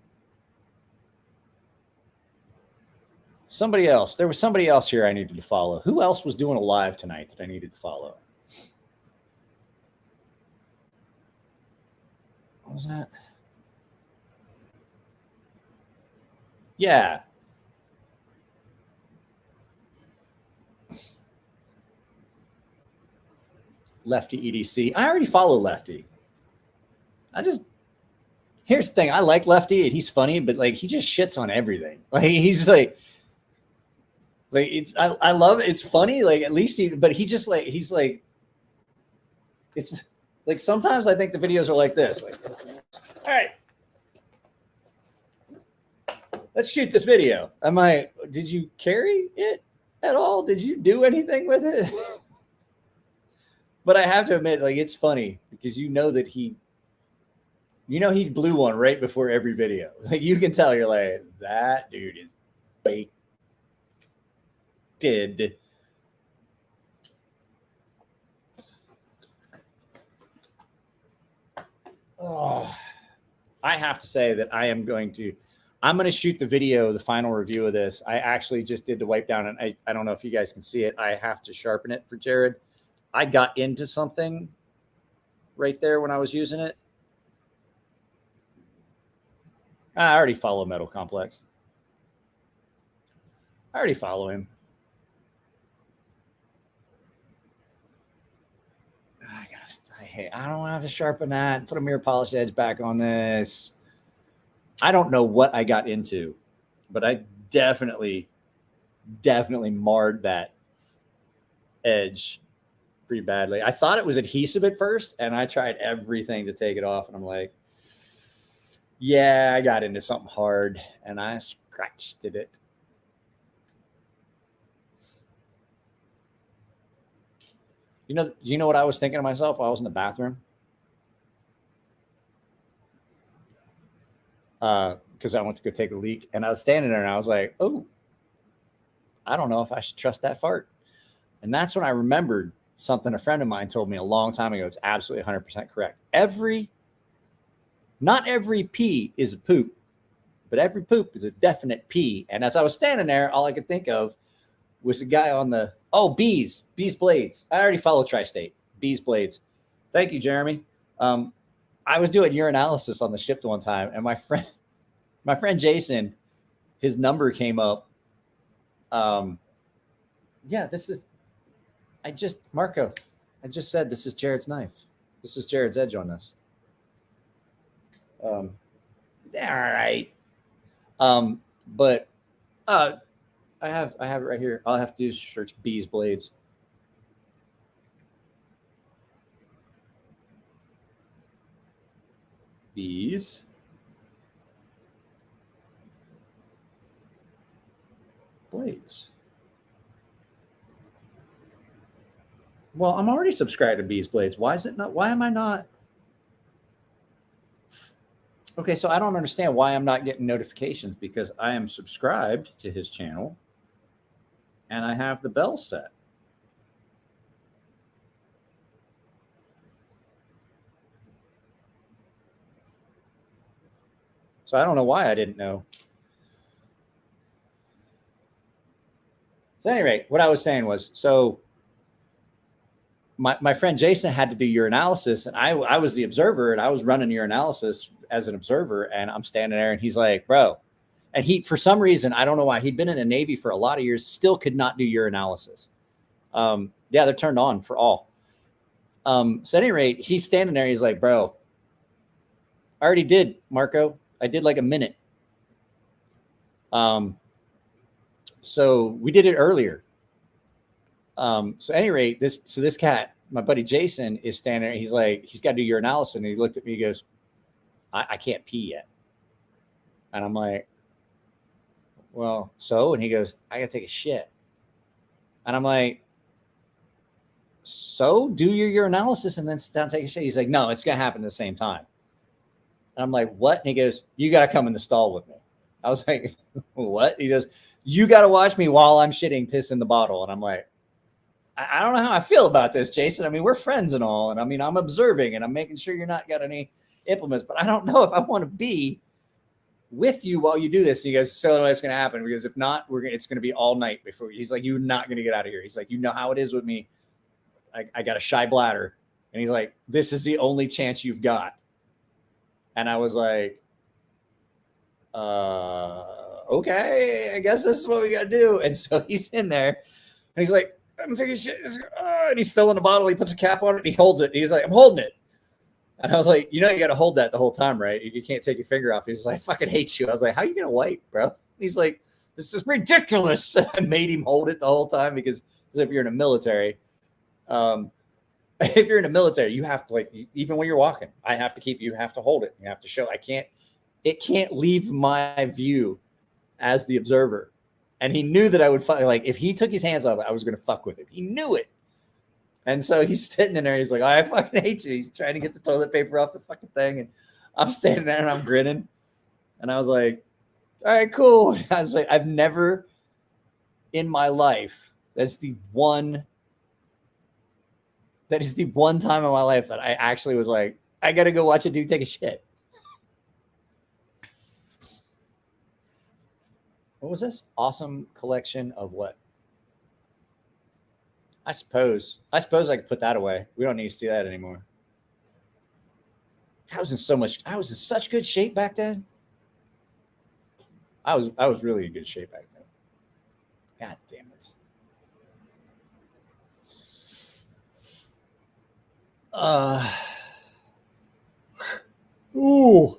Somebody else. There was somebody else here I needed to follow. Who else was doing a live tonight that I needed to follow? What was that? Yeah. Lefty EDC. I already follow Lefty. Here's the thing. I like Lefty and he's funny, but like he just shits on everything. Like he's like I love it. It's funny. Like at least he's like, it's like sometimes I think the videos are like this. Like, all right, let's shoot this video. Did you carry it at all? Did you do anything with it? But I have to admit, like, it's funny because you know he blew one right before every video. Like you can tell you're like, that dude is baked. Oh, I have to say that I'm going to shoot the video, the final review of this. I actually just did the wipe down, and I don't know if you guys can see it. I have to sharpen it for Jared. I got into something right there when I was using it. I already follow Metal Complex. I already follow him. I don't have to sharpen that. Put a mirror polish edge back on this. I don't know what I got into, but I definitely marred that edge pretty badly. I thought it was adhesive at first, and I tried everything to take it off, and I'm like, yeah, I got into something hard, and I scratched it. You know what I was thinking to myself while I was in the bathroom? Because I went to go take a leak, and I was standing there, and I was like, oh, I don't know if I should trust that fart. And that's when I remembered something a friend of mine told me a long time ago. It's absolutely 100% correct. Not every pee is a poop, but every poop is a definite pee. And as I was standing there, all I could think of was the guy on the, bees blades. I already follow Tri-State, bees blades. Thank you, Jeremy. I was doing urinalysis on the ship one time, and my friend Jason, his number came up. Marco, I just said, this is Jared's knife. This is Jared's edge on this. All right. But I have it right here. All I have to do is search bees blades. Bees blades. Well, I'm already subscribed to Bees Blades. Why am I not? Okay, so I don't understand why I'm not getting notifications, because I am subscribed to his channel and I have the bell set. So I don't know why I didn't know. So at any rate, what I was saying was, so my friend Jason had to do urinalysis, and I was the observer, and I was running urinalysis as an observer, and I'm standing there, and he's like, bro, and he, for some reason, I don't know why, he'd been in the Navy for a lot of years, still could not do urinalysis. Yeah, they're turned on for all. So at any rate, he's standing there, he's like, bro, I already did, Marco. I did like a minute. So we did it earlier. So at any rate, this cat, my buddy Jason, is standing there. He's like, he's got to do urinalysis. And he looked at me, he goes, I can't pee yet. And I'm like, well, so? And he goes, I got to take a shit. And I'm like, so do your urinalysis and then sit down and take a shit. He's like, no, it's going to happen at the same time. And I'm like, what? And he goes, you got to come in the stall with me. I was like, what? He goes, you got to watch me while I'm shitting piss in the bottle. And I'm like, I don't know how I feel about this, Jason. I mean, we're friends and all. And I mean, I'm observing and I'm making sure you're not got any implements, but I don't know if I want to be with you while you do this. And he goes, so what's going to happen? Because if not, it's going to be all night before. He's like, you're not going to get out of here. He's like, you know how it is with me. I got a shy bladder. And he's like, this is the only chance you've got. And I was like, okay, I guess this is what we got to do. And so he's in there and he's like, I'm taking shit. And he's filling the bottle. He puts a cap on it. And he holds it. And he's like, I'm holding it. And I was like, you got to hold that the whole time, right? You can't take your finger off. He's like, I fucking hate you. I was like, how are you going to wipe, bro? And he's like, this is ridiculous. I made him hold it the whole time because if you're in the military, you have to, like, even when you're walking, you have to hold it. You have to show, it can't leave my view as the observer. And he knew that I would if he took his hands off it, I was going to fuck with him. He knew it. And so he's sitting in there. He's like, I fucking hate you. He's trying to get the toilet paper off the fucking thing. And I'm standing there and I'm grinning. And I was like, all right, cool. I was like, I've never in my life, that is the one time in my life that I actually was like, I got to go watch a dude take a shit. What was this? Awesome collection of what? I suppose I could put that away. We don't need to see that anymore. I was in such good shape back then. I was really in good shape back then. God damn it. Ooh.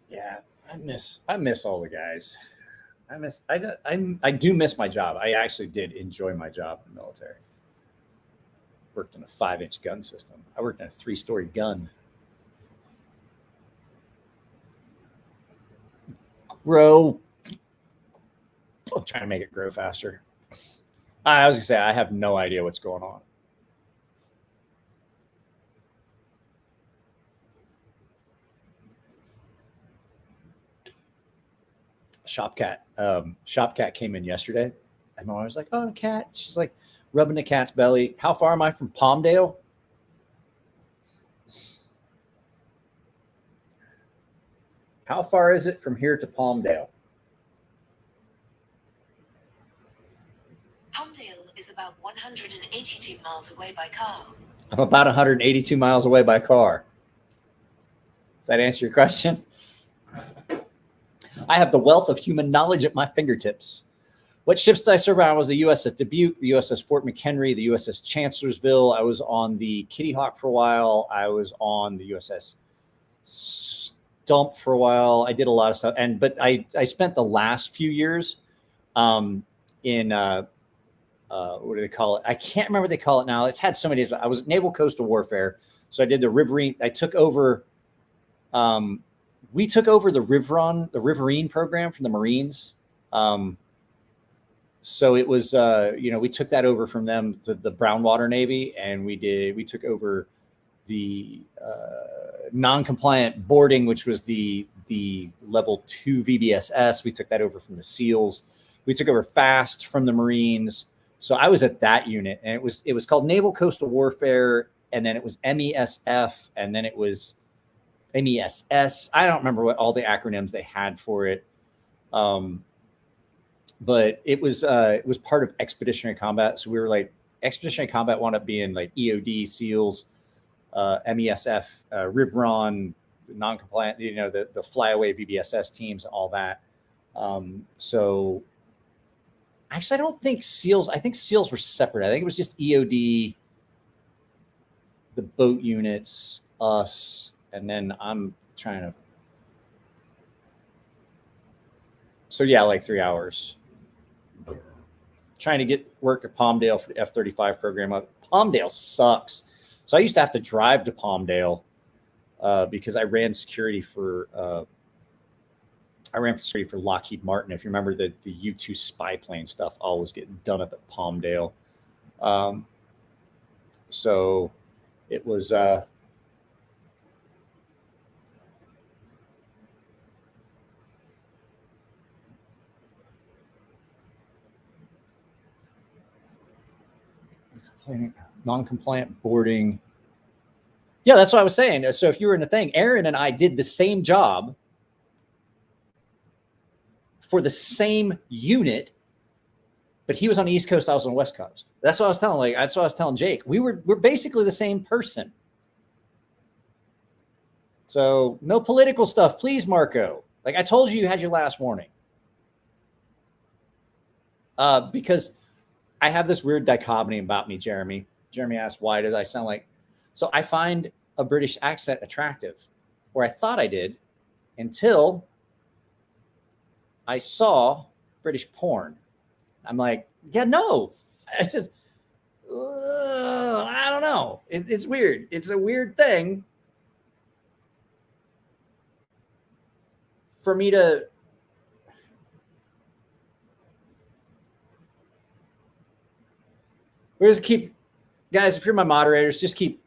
Yeah, I miss all the guys. I do miss my job. I actually did enjoy my job in the military. Worked in a 5-inch gun system. I worked in a 3-story gun. Grow. I'm trying to make it grow faster. I was gonna say I have no idea what's going on. Shopcat came in yesterday, and my mom was like, "Oh, the cat." She's like rubbing the cat's belly. How far am I from Palmdale? How far is it from here to Palmdale? Palmdale is about 182 miles away by car. I'm about 182 miles away by car. Does that answer your question? I have the wealth of human knowledge at my fingertips. What ships did I serve on? I was the USS Dubuque, the USS Fort McHenry, the USS Chancellorsville. I was on the Kitty Hawk for a while. I was on the USS Stump for a while. I did a lot of stuff. But I spent the last few years in what do they call it? I can't remember what they call it now. It's had so many. I was at Naval Coastal Warfare. So I did the riverine. I took over. We took over the Riverine program from the Marines. So it was, we took that over from them, the Brownwater Navy, and we took over the non-compliant boarding, which was the level 2 VBSS. We took that over from the SEALs. We took over FAST from the Marines. So I was at that unit, and it was called Naval Coastal Warfare, and then it was MESF, and then it was MESS. I don't remember what all the acronyms they had for it. But it was part of Expeditionary Combat. So we were like, Expeditionary Combat wound up being like EOD, SEALs, MESF, Rivron, non-compliant, the flyaway VBSS teams, all that. So actually, I don't think SEALs, I think SEALs were separate. I think it was just EOD, the boat units, us, and then I'm trying to. So yeah, like 3 hours. Trying to get work at Palmdale for the F-35 program. Palmdale sucks. So I used to have to drive to Palmdale because I ran security for Lockheed Martin. If you remember the U-2 spy plane stuff, always getting done up at Palmdale. So it was. Non-compliant boarding. Yeah, that's what I was saying. So if you were in the thing, Aaron and I did the same job for the same unit, but he was on the East Coast, I was on the West Coast. That's what I was telling. That's what I was telling Jake. We're basically the same person. So no political stuff, please, Marco. Like I told you had your last warning. Because I have this weird dichotomy about me, Jeremy. Jeremy asked, why does I sound like... So I find a British accent attractive, or I thought I did, until I saw British porn. I'm like, yeah, no. It's just, I don't know. It's weird. It's a weird thing for me to... We're just keep, guys. If you're my moderators, just keep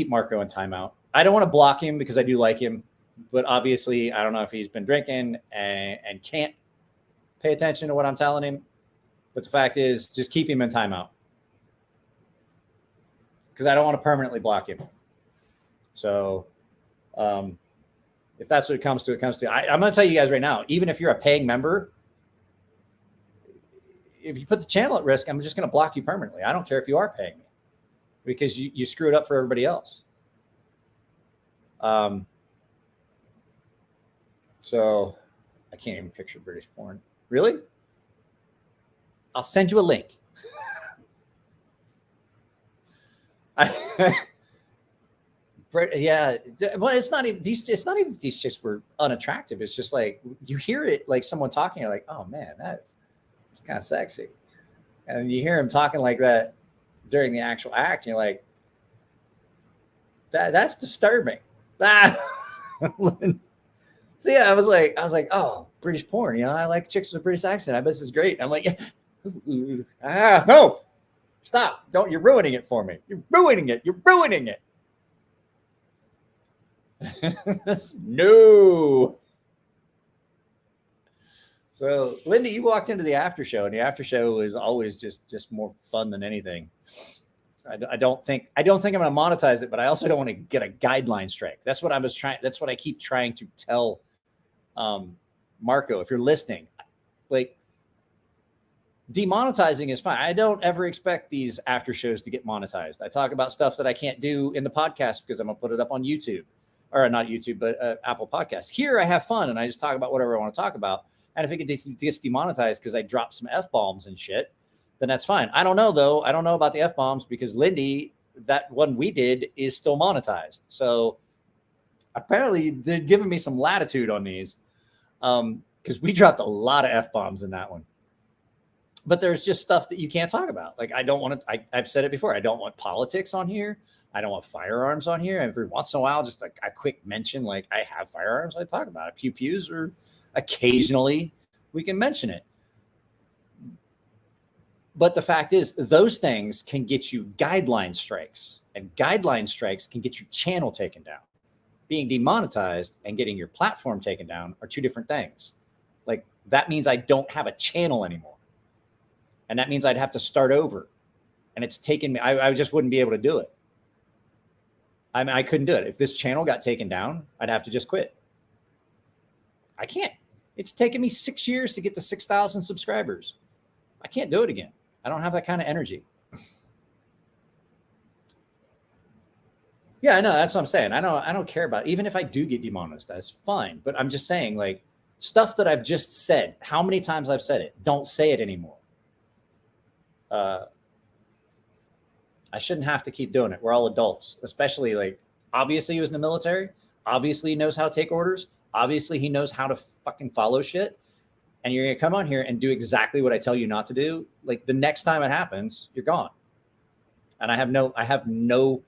Marco in timeout. I don't want to block him because I do like him, but obviously I don't know if he's been drinking and can't pay attention to what I'm telling him. But the fact is, just keep him in timeout because I don't want to permanently block him. So, if that's what it comes to, I'm going to tell you guys right now. Even if you're a paying member. If you put the channel at risk, I'm just going to block you permanently. I don't care if you are paying me because you screw it up for everybody else. So I can't even picture British porn. Really? I'll send you a link. Yeah, well, it's not even these. It's not even these chicks were unattractive. It's just like you hear it, like someone talking, you're like, oh man, it's kind of sexy, and you hear him talking like that during the actual act, and you're like, that's disturbing. So yeah, I was like, oh, British porn. You know, I like chicks with a British accent. I bet this is great. I'm like, yeah. No, stop! Don't! You're ruining it for me. You're ruining it. You're ruining it. No. So, Linda, you walked into the after show, and the after show is always just more fun than anything. I don't think I'm going to monetize it, but I also don't want to get a guideline strike. That's what I was trying. That's what I keep trying to tell Marco. If you're listening, like, demonetizing is fine. I don't ever expect these after shows to get monetized. I talk about stuff that I can't do in the podcast because I'm going to put it up on YouTube, or not YouTube, but Apple Podcasts. Here I have fun and I just talk about whatever I want to talk about. And if it gets demonetized because I drop some F-bombs and shit, then that's fine. I don't know, though. I don't know about the F-bombs because Lindy, that one we did, is still monetized. So apparently they're giving me some latitude on these because we dropped a lot of F-bombs in that one. But there's just stuff that you can't talk about. Like, I don't want to, I've said it before, I don't want politics on here. I don't want firearms on here. Every once in a while, just like a quick mention, like I have firearms, I talk about it. Pew-pews, or occasionally we can mention it. But the fact is, those things can get you guideline strikes, and guideline strikes can get your channel taken down. Being demonetized and getting your platform taken down are two different things. Like, that means I don't have a channel anymore. And that means I'd have to start over. And it's taken me, I just wouldn't be able to do it. I mean, I couldn't do it. If this channel got taken down, I'd have to just quit. I can't. It's taken me 6 years to get to 6,000 subscribers. I can't do it again. I don't have that kind of energy. Yeah, I know. That's what I'm saying. I don't care about it. Even if I do get demonetized, that's fine. But I'm just saying, like, stuff that I've just said, how many times I've said it, don't say it anymore. I shouldn't have to keep doing it. We're all adults, especially, like, obviously he was in the military. Obviously he knows how to take orders. Obviously he knows how to fucking follow shit. And you're going to come on here and do exactly what I tell you not to do. Like, the next time it happens, you're gone. And I have no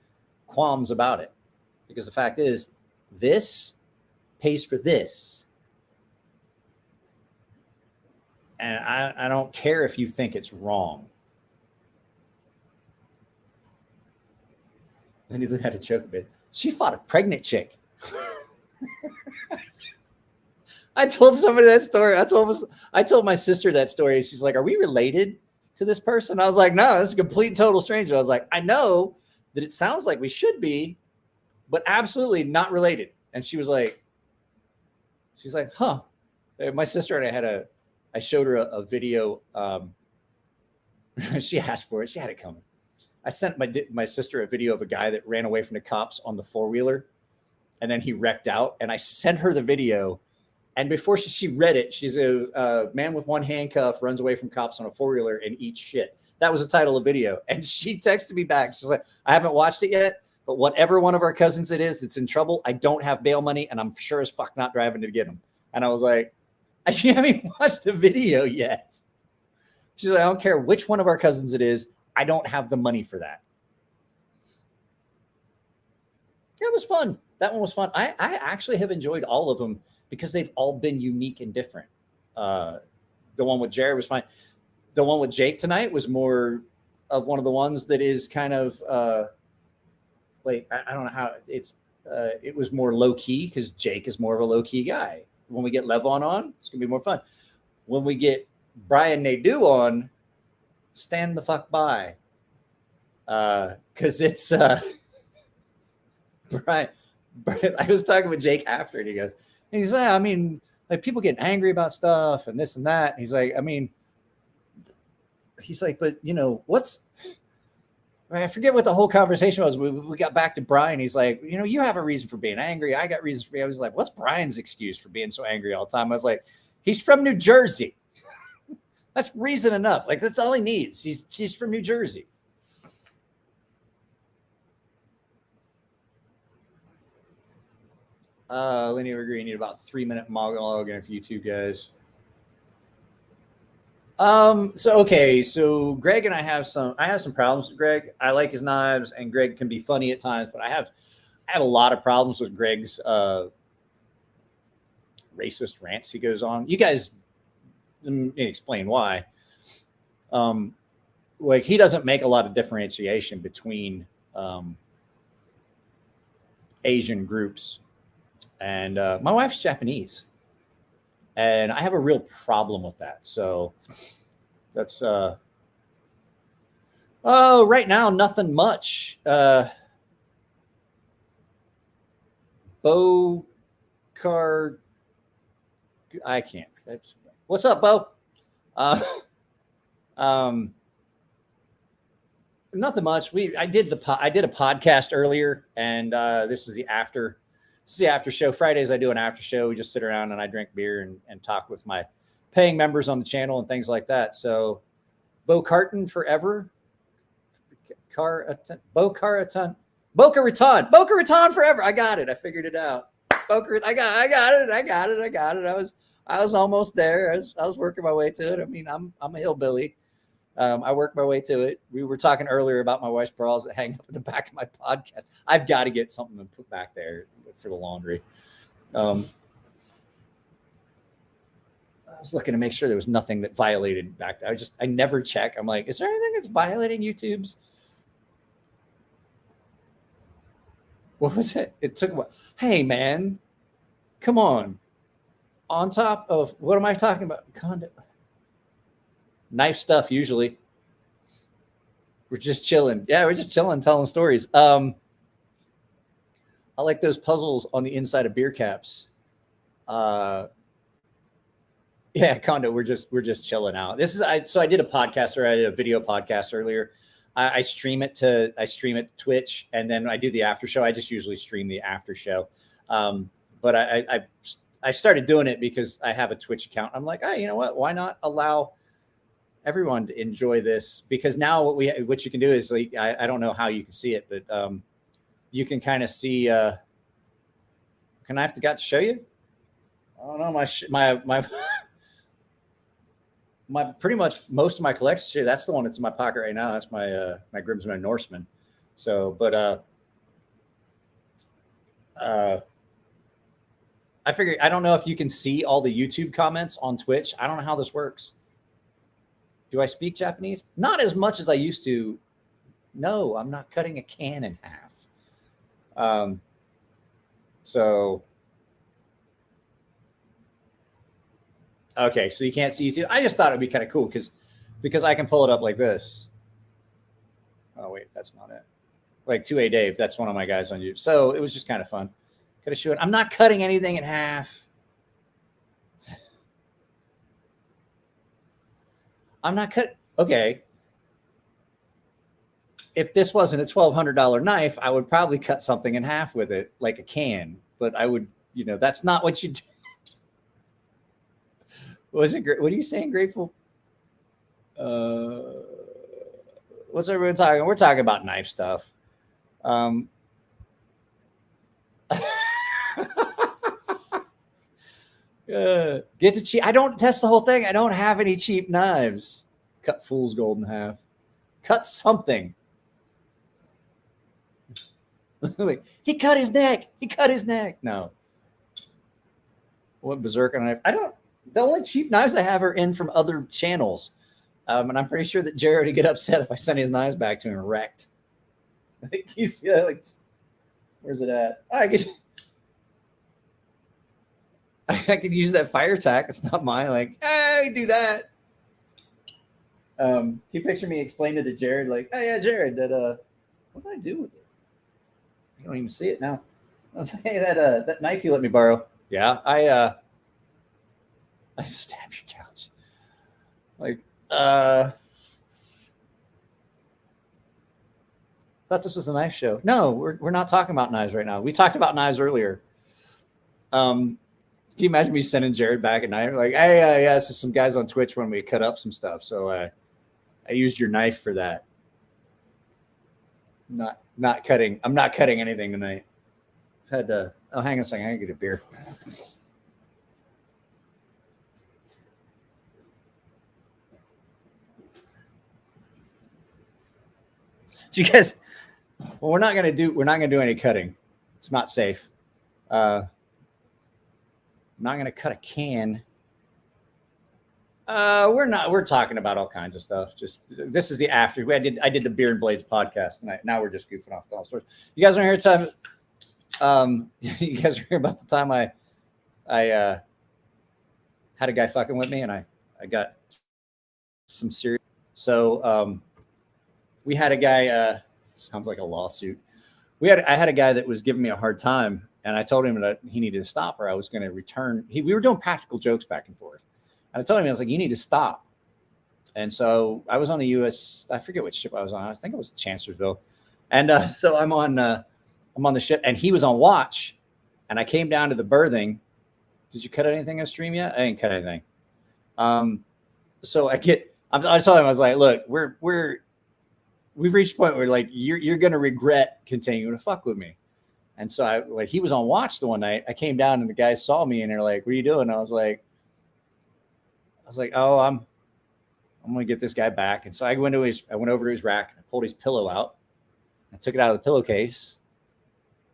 qualms about it, because the fact is, this pays for this. And I don't care if you think it's wrong. Then he had to choke a bit. She fought a pregnant chick. I told somebody that story. I told my sister that story. She's like, "Are we related to this person?" I was like, "No, this is a complete and total stranger." I was like, "I know that it sounds like we should be, but absolutely not related." And she's like, "Huh?" My sister and I showed her a video. She asked for it. She had it coming. I sent my sister a video of a guy that ran away from the cops on the 4-wheeler, and then he wrecked out. And I sent her the video. And before she read it, she's a man with one handcuff runs away from cops on a 4-wheeler and eats shit. That was the title of the video. And she texted me back. She's like, "I haven't watched it yet, but whatever one of our cousins it is that's in trouble, I don't have bail money, and I'm sure as fuck not driving to get him." And I was like, "I haven't watched the video yet." She's like, "I don't care which one of our cousins it is. I don't have the money for that." It was fun. That one was fun. I actually have enjoyed all of them because they've all been unique and different. The one with Jared was fine. The one with Jake tonight was more of one of the ones that is kind of like, I don't know how it was more low key, because Jake is more of a low key guy. When we get Levon on, it's gonna be more fun. When we get Brian Nadeau on, stand the fuck by, because it's Brian. I was talking with Jake after, and he's like, I mean, like, people getting angry about stuff and this and that. And he's like, but you know, I forget what the whole conversation was. We got back to Brian. He's like, you know, you have a reason for being angry. I got reasons for being. I was like, what's Brian's excuse for being so angry all the time? I was like, he's from New Jersey. That's reason enough. Like, that's all he needs. He's from New Jersey. Linear agree. Need about 3-minute monologue and if YouTube guys. So Greg and I have some problems with Greg. I like his knives and Greg can be funny at times, but I have a lot of problems with Greg's racist rants he goes on. You guys explain why. Like he doesn't make a lot of differentiation between Asian groups, and my wife's Japanese. And I have a real problem with that. So that's right now, nothing much. Bo Car, I can't. What's up, Bo? Nothing much. I did a podcast earlier, and this is the after show. Fridays I do an after show. We just sit around and I drink beer and talk with my paying members on the channel and things like that. So Bo Carton forever. Boca Raton forever. I got it. I figured it out. I got it. I was almost there. I was working my way to it. I mean, I'm a hillbilly. I worked my way to it. We were talking earlier about my wife's bras that hang up in the back of my podcast. I've got to get something to put back there for the laundry. I was looking to make sure there was nothing that violated back there. I never check. I'm like, is there anything that's violating YouTube's? What was it? It took a while. Hey, man, come on. On top of, what am I talking about? Knife stuff, usually. We're just chilling. Yeah, we're just chilling, telling stories. I like those puzzles on the inside of beer caps. Yeah, Condo, we're just chilling out. So I did a podcast, or I did a video podcast earlier. I stream it to Twitch, and then I do the after show. I just usually stream the after show. But I started doing it because I have a Twitch account. I'm like, hey, you know what? Why not allow everyone to enjoy this? Because now what you can do is, like, I don't know how you can see it, but you can kind of see. Can I have to show you? I don't know, my pretty much most of my collection. That's the one that's in my pocket right now. That's my my Grimsman Norseman. So, but I figured, I don't know if you can see all the YouTube comments on Twitch. I don't know how this works. Do I speak Japanese? Not as much as I used to. No, I'm not cutting a can in half. So, okay, so you can't see YouTube. I just thought it'd be kind of cool because I can pull it up like this. Oh wait, that's not it. Like 2A Dave, that's one of my guys on YouTube. So it was just kind of fun. Could have shown. I'm not cutting anything in half. I'm not cut. Okay. If this wasn't a $1,200 knife, I would probably cut something in half with it, like a can. But I would, that's not what you do. Was it great? What are you saying, Grateful? What's everyone talking? We're talking about knife stuff. Get to cheap. I don't test the whole thing. I don't have any cheap knives. Cut fool's gold in half. Cut something. Like, he cut his neck. He cut his neck. No. What berserker knife? The only cheap knives I have are in from other channels. And I'm pretty sure that Jared would get upset if I sent his knives back to him wrecked. Like, you see that? Like, where's it at? I could use that fire tack. It's not mine. Like, hey, do that. Can you picture me explaining to Jared, like, oh yeah, Jared, that what did I do with it? I don't even see it now. I was like, hey, that knife you let me borrow. Yeah, I stabbed your couch. Like, thought this was a knife show. No, we're not talking about knives right now. We talked about knives earlier. Can you imagine me sending Jared back a knife? Like, hey, yeah, this is some guys on Twitch when we cut up some stuff. So I used your knife for that. Not cutting. I'm not cutting anything tonight. I Oh, hang on a second. I can get a beer. So you guys, well, we're not gonna do any cutting. It's not safe. I'm not gonna cut a can. We're talking about all kinds of stuff. Just this is the after. I did the Beer and Blades podcast tonight. Now we're just goofing off all stories. You guys want to hear time? You guys hear about the time I had a guy fucking with me and I got some serious. So we had a guy. Sounds like a lawsuit. I had a guy that was giving me a hard time, and I told him that he needed to stop, or I was going to return. We were doing practical jokes back and forth. And I told him, I was like, you need to stop. And so I was on the US, I forget which ship I was on. I think it was Chancellorsville. And so I'm on the ship, and he was on watch. And I came down to the berthing. Did you cut anything on stream yet? I didn't cut anything. So I told him, I was like, look, we've reached a point where like you're gonna regret continuing to fuck with me. And so he was on watch the one night. I came down and the guys saw me and they're like, what are you doing? And I was like, oh, I'm gonna get this guy back. And so I went over to his rack and I pulled his pillow out. I took it out of the pillowcase.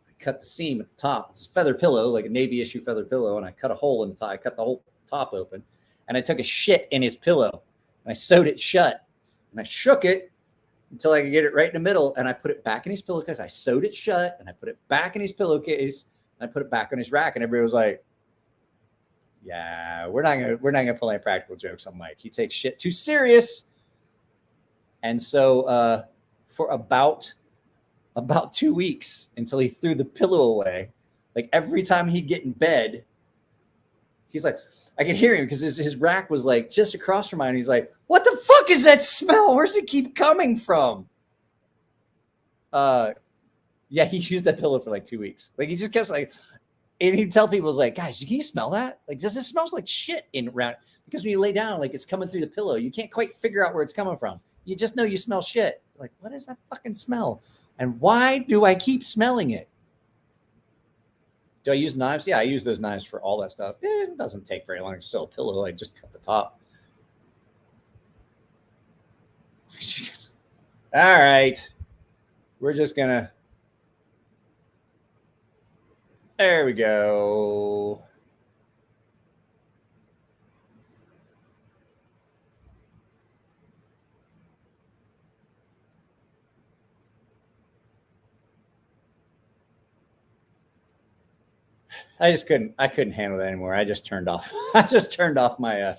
I cut the seam at the top. It's a feather pillow, like a Navy issue feather pillow, and I cut a hole in the top. I cut the whole top open, and I took a shit in his pillow and I sewed it shut. And I shook it until I could get it right in the middle, and I put it back in his pillowcase. I sewed it shut, and I put it back in his pillowcase, and I put it back on his rack, and everybody was like, yeah, we're not gonna pull any practical jokes on Mike. He takes shit too serious. And so for about 2 weeks, until he threw the pillow away, like every time he'd get in bed, he's like, I could hear him because his rack was like just across from mine. He's like, what the fuck is that smell? Where's it keep coming from? Yeah, he used that pillow for like 2 weeks. Like he just kept like, and he'd tell people, like, guys, can you smell that? Like, does it smell like shit in around? Because when you lay down, like it's coming through the pillow. You can't quite figure out where it's coming from. You just know you smell shit. Like, what is that fucking smell? And why do I keep smelling it? Do I use knives? Yeah, I use those knives for all that stuff. It doesn't take very long to sew a pillow. I just cut the top. All right. We're just going to. There we go. I couldn't handle that anymore. I just turned off. I turned off my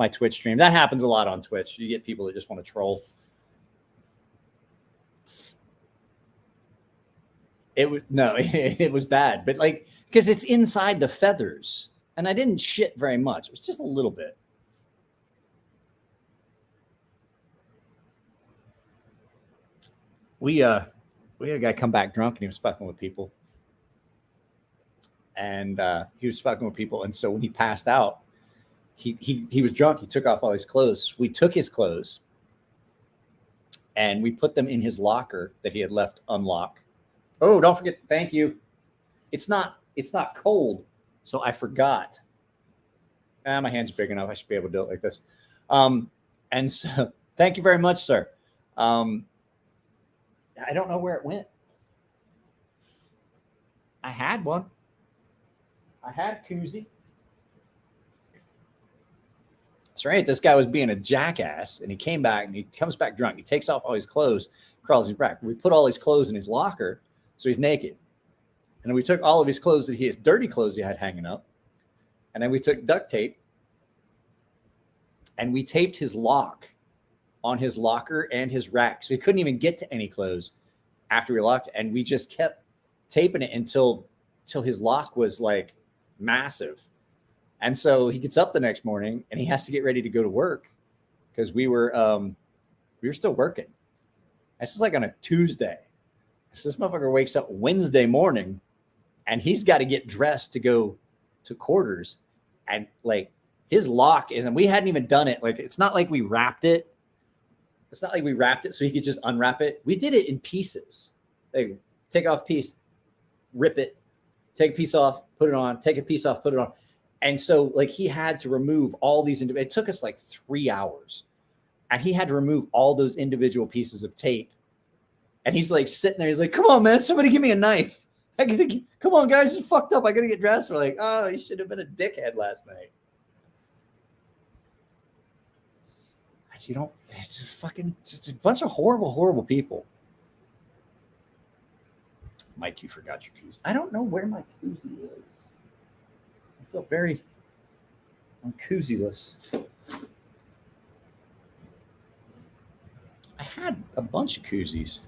Twitch stream. That happens a lot on Twitch. You get people that just want to troll. It was bad, but like, because it's inside the feathers, and I didn't shit very much. It was just a little bit. We had a guy come back drunk, and he was fucking with people. And he was fucking with people. And so when he passed out, he was drunk. He took off all his clothes. We took his clothes and we put them in his locker that he had left unlocked. Oh, don't forget. Thank you. It's not cold. So I forgot. My hand's big enough. I should be able to do it like this. And so thank you very much, sir. I don't know where it went. I had one. I had a koozie. That's right. This guy was being a jackass, and he came back, and he comes back drunk. He takes off all his clothes, crawls his rack. We put all his clothes in his locker, so he's naked. And then we took all of his clothes his dirty clothes he had hanging up, and then we took duct tape, and we taped his lock on his locker and his rack, so he couldn't even get to any clothes after we locked it. And we just kept taping it until his lock was like massive. And so he gets up the next morning and he has to get ready to go to work because we were still working. This is like on a Tuesday. So this motherfucker wakes up Wednesday morning and he's got to get dressed to go to quarters. And like his lock isn't, we hadn't even done it. Like, it's not like we wrapped it. It's not like we wrapped it so he could just unwrap it. We did it in pieces. Like, take off piece, rip it, take a piece off, put it on, take a piece off, put it on. And so like he had to remove all these. It took us like 3 hours and he had to remove all those individual pieces of tape. And he's like sitting there. He's like, come on, man, somebody give me a knife. Come on, guys, it's fucked up. I got to get dressed. We're like, oh, you should have been a dickhead last night. You don't, it's just fucking, just a bunch of horrible, horrible people. Mike, you forgot your koozie. I don't know where my koozie is. I feel very, I'm koozieless. I had a bunch of koozies.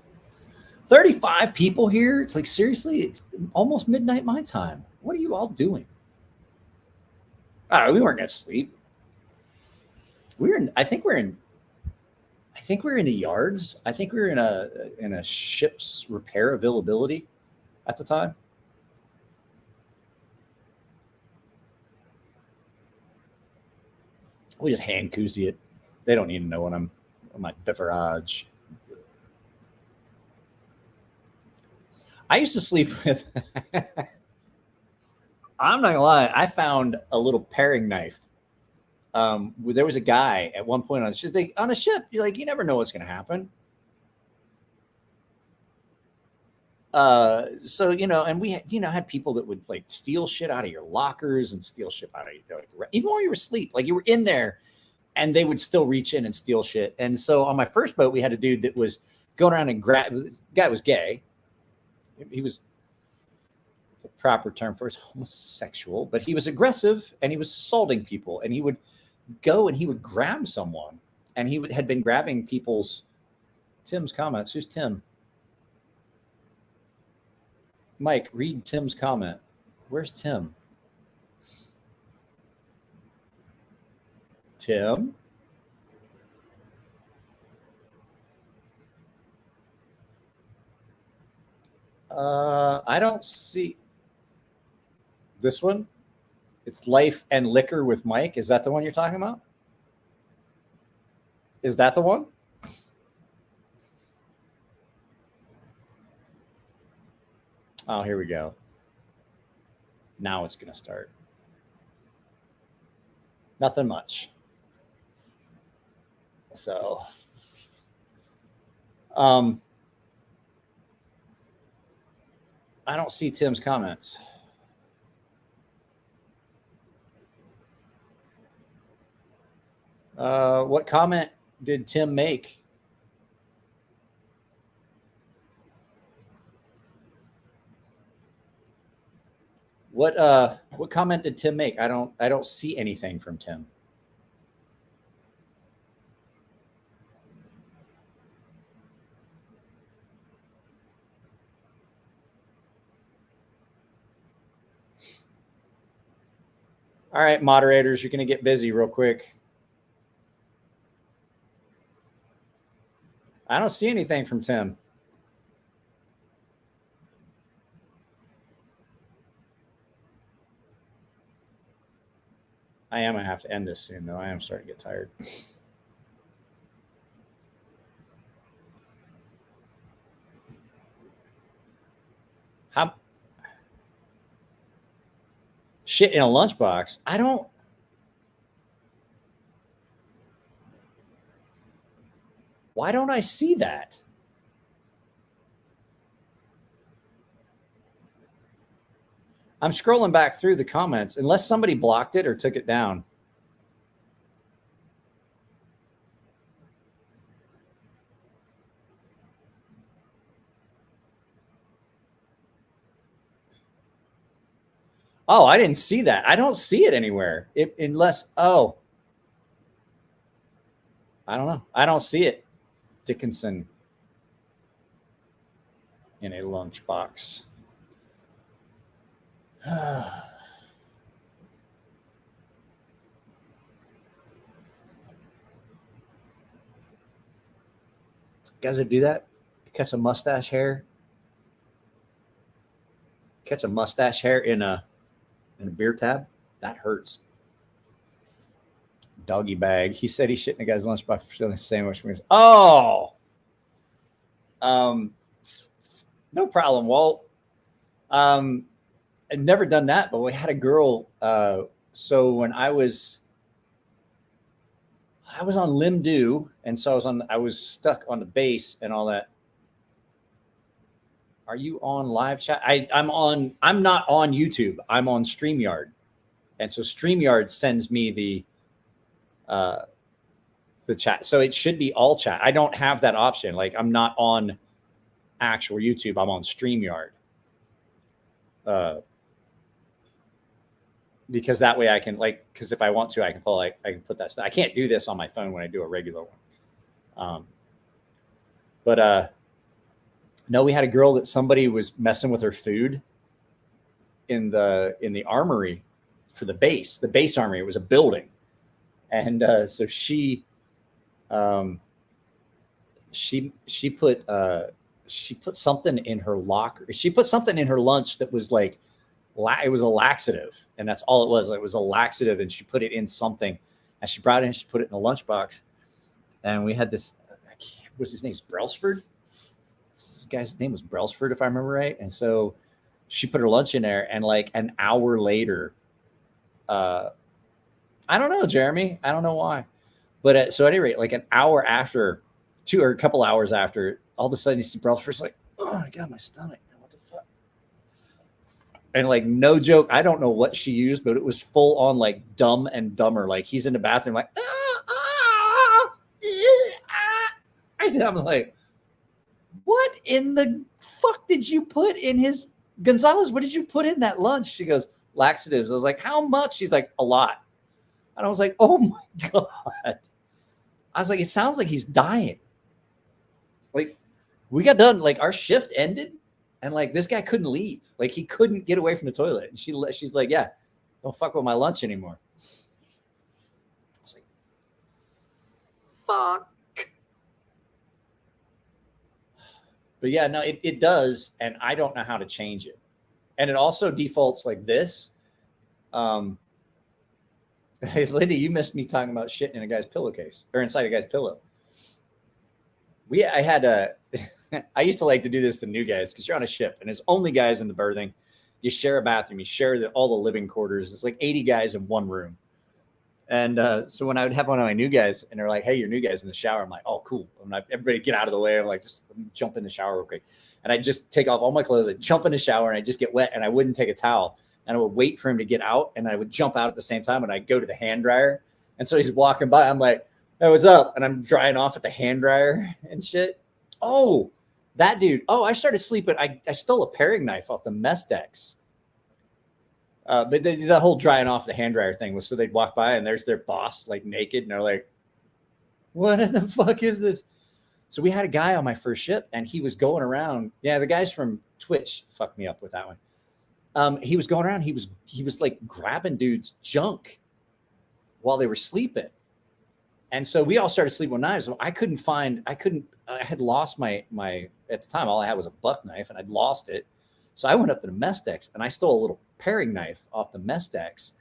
35 people here. It's like, seriously, it's almost midnight my time. What are you all doing? We weren't going to sleep. I think we're in the yards. I think we were in a ship's repair availability at the time. We just hand koozie it. They don't need to know when I'm on my beverage. I used to sleep with. I'm not gonna lie. I found a little paring knife. There was a guy at one point on a ship. You're like, you never know what's going to happen. So, and we, had people that would like steal shit out of your lockers and steal shit out of even while you were asleep, like you were in there and they would still reach in and steal shit. And so on my first boat, we had a dude that was going around and the guy was gay. He was the proper term for it, homosexual, but he was aggressive and he was assaulting people and he would go and he would grab someone and he had been grabbing Tim's comments. Who's Tim? Mike, read Tim's comment. Where's Tim? Tim? I don't see this one. It's Life and Liquor with Mike. Is that the one you're talking about? Is that the one? Oh, here we go. Now it's going to start. Nothing much. So, I don't see Tim's comments. What comment did Tim make? What comment did Tim make? I don't see anything from Tim. All right, moderators, you're going to get busy real quick. I don't see anything from Tim. I am going to have to end this soon, though. I am starting to get tired. How? Shit in a lunchbox? I don't. Why don't I see that? I'm scrolling back through the comments, unless somebody blocked it or took it down. Oh, I didn't see that. I don't see it anywhere. Unless, I don't know. I don't see it. Dickinson in a lunchbox. Guys that do that, catch a mustache hair in a beer tab, that hurts. Doggy bag. He said he shit in a guy's lunchbox for stealing a sandwich. Oh, no problem, Walt. I'd never done that, but we had a girl. So when I was on Limdo, and so I was stuck on the base and all that. Are you on live chat? I'm not on YouTube. I'm on StreamYard. And so StreamYard sends me the chat. So it should be all chat. I don't have that option. Like I'm not on actual YouTube. I'm on StreamYard. Because that way I can because if I want to, I can I can put that stuff. I can't do this on my phone when I do a regular one. No, we had a girl that somebody was messing with her food in the armory for the base armory. It was a building. And so she put something in her locker. She put something in her lunch that was like, it was a laxative, and that's all it was. It was a laxative, and she put it in something, and she brought it in. She put it in a lunchbox, and we had this. What's his name? Brailsford. This guy's name was Brailsford, if I remember right. And so she put her lunch in there, and like an hour later, I don't know, Jeremy. I don't know why, but so at any rate, like an hour after, a couple hours after, all of a sudden you see Brailsford's like, oh my God, my stomach. And like, no joke, I don't know what she used, but it was full on like Dumb and Dumber. Like he's in the bathroom, like, I'm like, what in the fuck did you put in his Gonzalez? What did you put in that lunch? She goes, laxatives. I was like, how much? She's like, a lot. And I was like, oh my God. I was like, it sounds like he's dying. Like we got done, like our shift ended. And like this guy couldn't leave, like he couldn't get away from the toilet. And she's like, yeah, don't fuck with my lunch anymore. I was like, fuck. But yeah, no, it does, and I don't know how to change it. And it also defaults like this. Hey, Lindy, you missed me talking about shit in a guy's pillowcase or inside a guy's pillow. I used to like to do this to new guys because you're on a ship and it's only guys in the berthing. You share a bathroom, you share all the living quarters. It's like 80 guys in one room. And so when I would have one of my new guys and they're like, hey, your new guy's in the shower. I'm like, oh, cool. Everybody get out of the way. I'm like, just jump in the shower real quick. And I just take off all my clothes. I jump in the shower and I just get wet and I wouldn't take a towel. And I would wait for him to get out and I would jump out at the same time and I'd go to the hand dryer. And so he's walking by. I'm like, hey, what's up? And I'm drying off at the hand dryer and shit. Oh, that dude. Oh, I started sleeping. I stole a paring knife off the mess decks. But the whole drying off the hand dryer thing was so they'd walk by and there's their boss like naked. And they're like, what in the fuck is this? So we had a guy on my first ship and he was going around. Yeah, the guys from Twitch fucked me up with that one. He was going around. He was like grabbing dudes' junk while they were sleeping. And so we all started sleeping with knives. I had lost my, at the time, all I had was a buck knife and I'd lost it. So I went up to the mess decks and I stole a little paring knife off the mess decks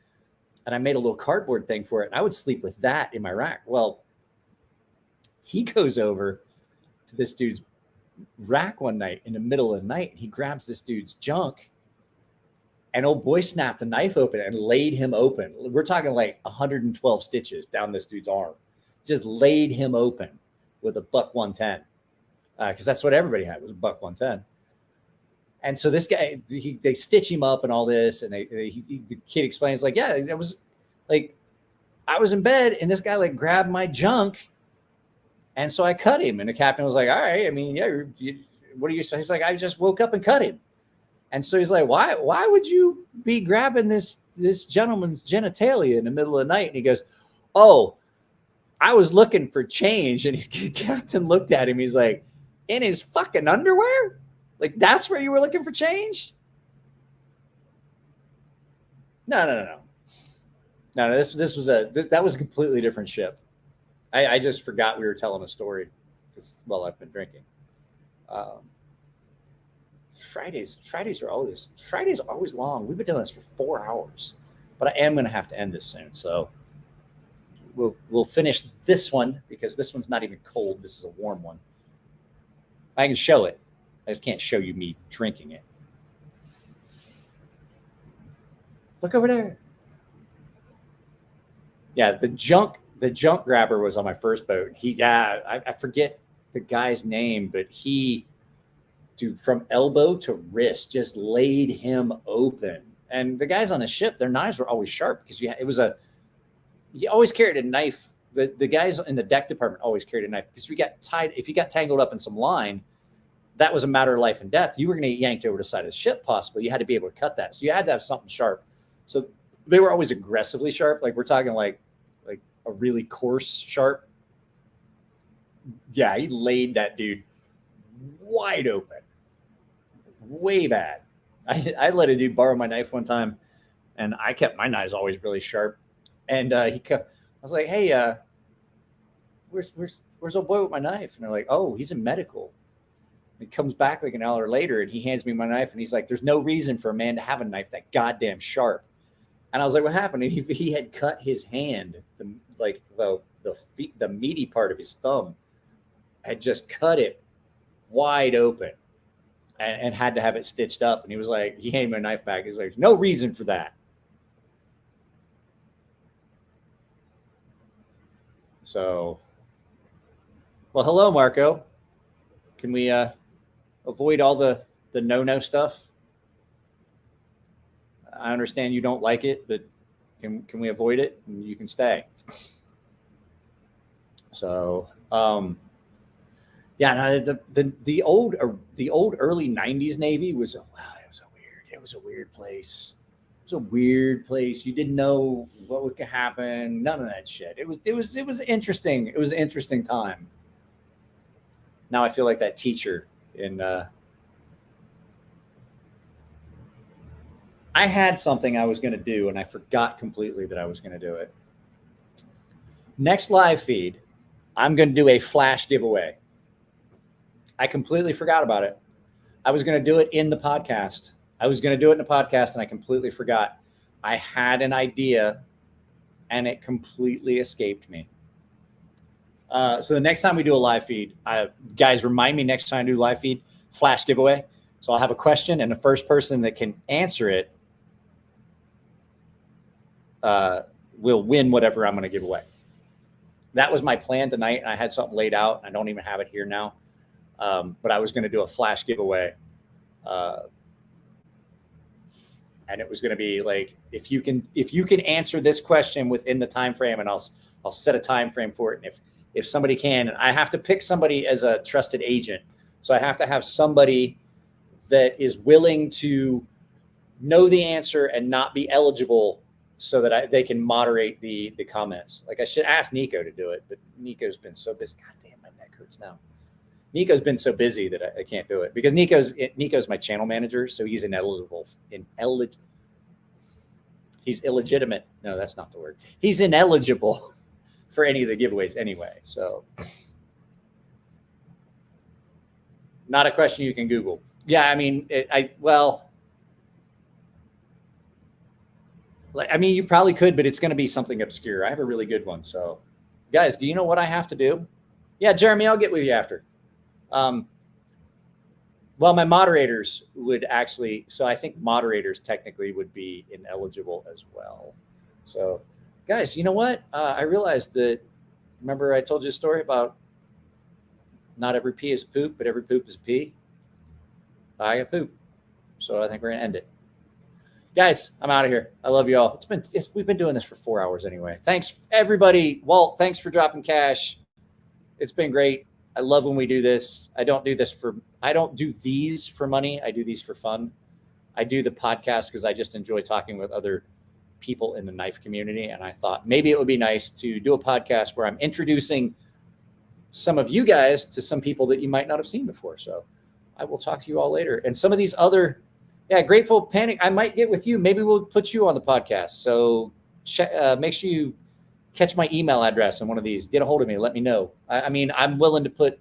and I made a little cardboard thing for it. And I would sleep with that in my rack. Well, he goes over to this dude's rack one night in the middle of the night. And he grabs this dude's junk and old boy snapped the knife open and laid him open. We're talking like 112 stitches down this dude's arm. Just laid him open with a buck 110. Because that's what everybody had, was a buck 110. And so this guy, they stitch him up and all this. And the kid explains like, yeah, it was like, I was in bed and this guy like grabbed my junk. And so I cut him. And the captain was like, all right, I mean, yeah, what are you saying? He's like, I just woke up and cut him. And so he's like, why would you be grabbing this gentleman's genitalia in the middle of the night? And he goes, oh, I was looking for change. And the captain looked at him. He's like, in his fucking underwear? Like, that's where you were looking for change? No. This was that was a completely different ship. I just forgot we were telling a story because, well, I've been drinking. Fridays are always long. We've been doing this for 4 hours, but I am going to have to end this soon. So we'll finish this one because this one's not even cold. This is a warm one. I can show it. I just can't show you me drinking it. Look over there. Yeah, the junk grabber was on my first boat. I forget the guy's name, but dude, from elbow to wrist, just laid him open. And the guys on the ship, their knives were always sharp because you always carried a knife. The guys in the deck department always carried a knife because if you got tangled up in some line, that was a matter of life and death. You were going to get yanked over the side of the ship, possibly. You had to be able to cut that. So you had to have something sharp. So they were always aggressively sharp. Like we're talking like a really coarse sharp. Yeah, he laid that dude wide open. Way bad. I let a dude borrow my knife one time, and I kept my knives always really sharp. And I was like, hey, where's old boy with my knife? And they're like, oh, he's in medical. He comes back like an hour later and he hands me my knife and he's like, there's no reason for a man to have a knife that goddamn sharp. And I was like, what happened? And he had cut his hand, the meaty part of his thumb had just cut it wide open and had to have it stitched up. And he was like, he handed me a knife back. He's like, there's no reason for that. So, well, hello, Marco. Can we avoid all the no stuff? I understand you don't like it, but can we avoid it? And you can stay. So, yeah, no, the old early 90s Navy was it was a weird place. It was a weird place. You didn't know what would happen. None of that shit. It was interesting. It was an interesting time. Now I feel like that teacher in I had something I was going to do and I forgot completely that I was going to do it. Next live feed, I'm going to do a flash giveaway. I completely forgot about it. I was going to do it in the podcast. And I completely forgot. I had an idea and it completely escaped me. So the next time we do a live feed, guys, remind me next time I do live feed, flash giveaway. So I'll have a question and the first person that can answer it will win whatever I'm going to give away. That was my plan tonight. And I had something laid out. I don't even have it here now. But I was going to do a flash giveaway. And it was going to be like, if you can answer this question within the time frame, and I'll set a time frame for it. And if somebody can, and I have to pick somebody as a trusted agent. So I have to have somebody that is willing to know the answer and not be eligible so that they can moderate the comments. Like I should ask Nico to do it, but Nico's been so busy. God damn, my neck hurts now. Nico's been so busy that I can't do it because Nico's my channel manager. So he's he's illegitimate. No, that's not the word. He's ineligible for any of the giveaways anyway. So not a question you can Google. Yeah. I mean, you probably could, but it's going to be something obscure. I have a really good one. So guys, do you know what I have to do? Yeah, Jeremy, I'll get with you after. Well, my moderators would actually, so I think moderators technically would be ineligible as well. So guys, you know what? I realized that, remember I told you a story about not every pee is a poop, but every poop is a pee. I got poop. So I think we're going to end it. Guys, I'm out of here. I love you all. We've been doing this for 4 hours anyway. Thanks everybody. Walt, thanks for dropping cash. It's been great. I love when we do this. I don't do these for money. I do these for fun. I do the podcast because I just enjoy talking with other people in the knife community. And I thought maybe it would be nice to do a podcast where I'm introducing some of you guys to some people that you might not have seen before. So I will talk to you all later. And some of these other, Grateful Panic, I might get with you. Maybe we'll put you on the podcast. So make sure you catch my email address on one of these. Get a hold of me. Let me know. I mean, I'm willing to put,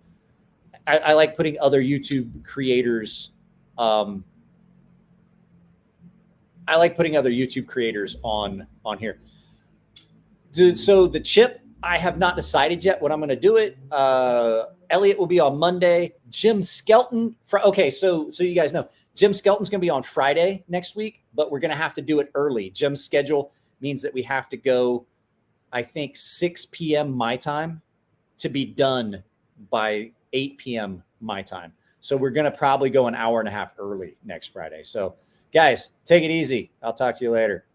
I like putting other YouTube creators. I like putting other YouTube creators on here. So the chip I have not decided yet when I'm going to do it. Elliot will be on Monday. Jim Skelton. Okay, so you guys know Jim Skelton's going to be on Friday next week, but we're going to have to do it early. Jim's schedule means that we have to go, I think, 6 p.m. my time to be done by 8 p.m. my time. So we're going to probably go an hour and a half early next Friday. So guys, take it easy. I'll talk to you later.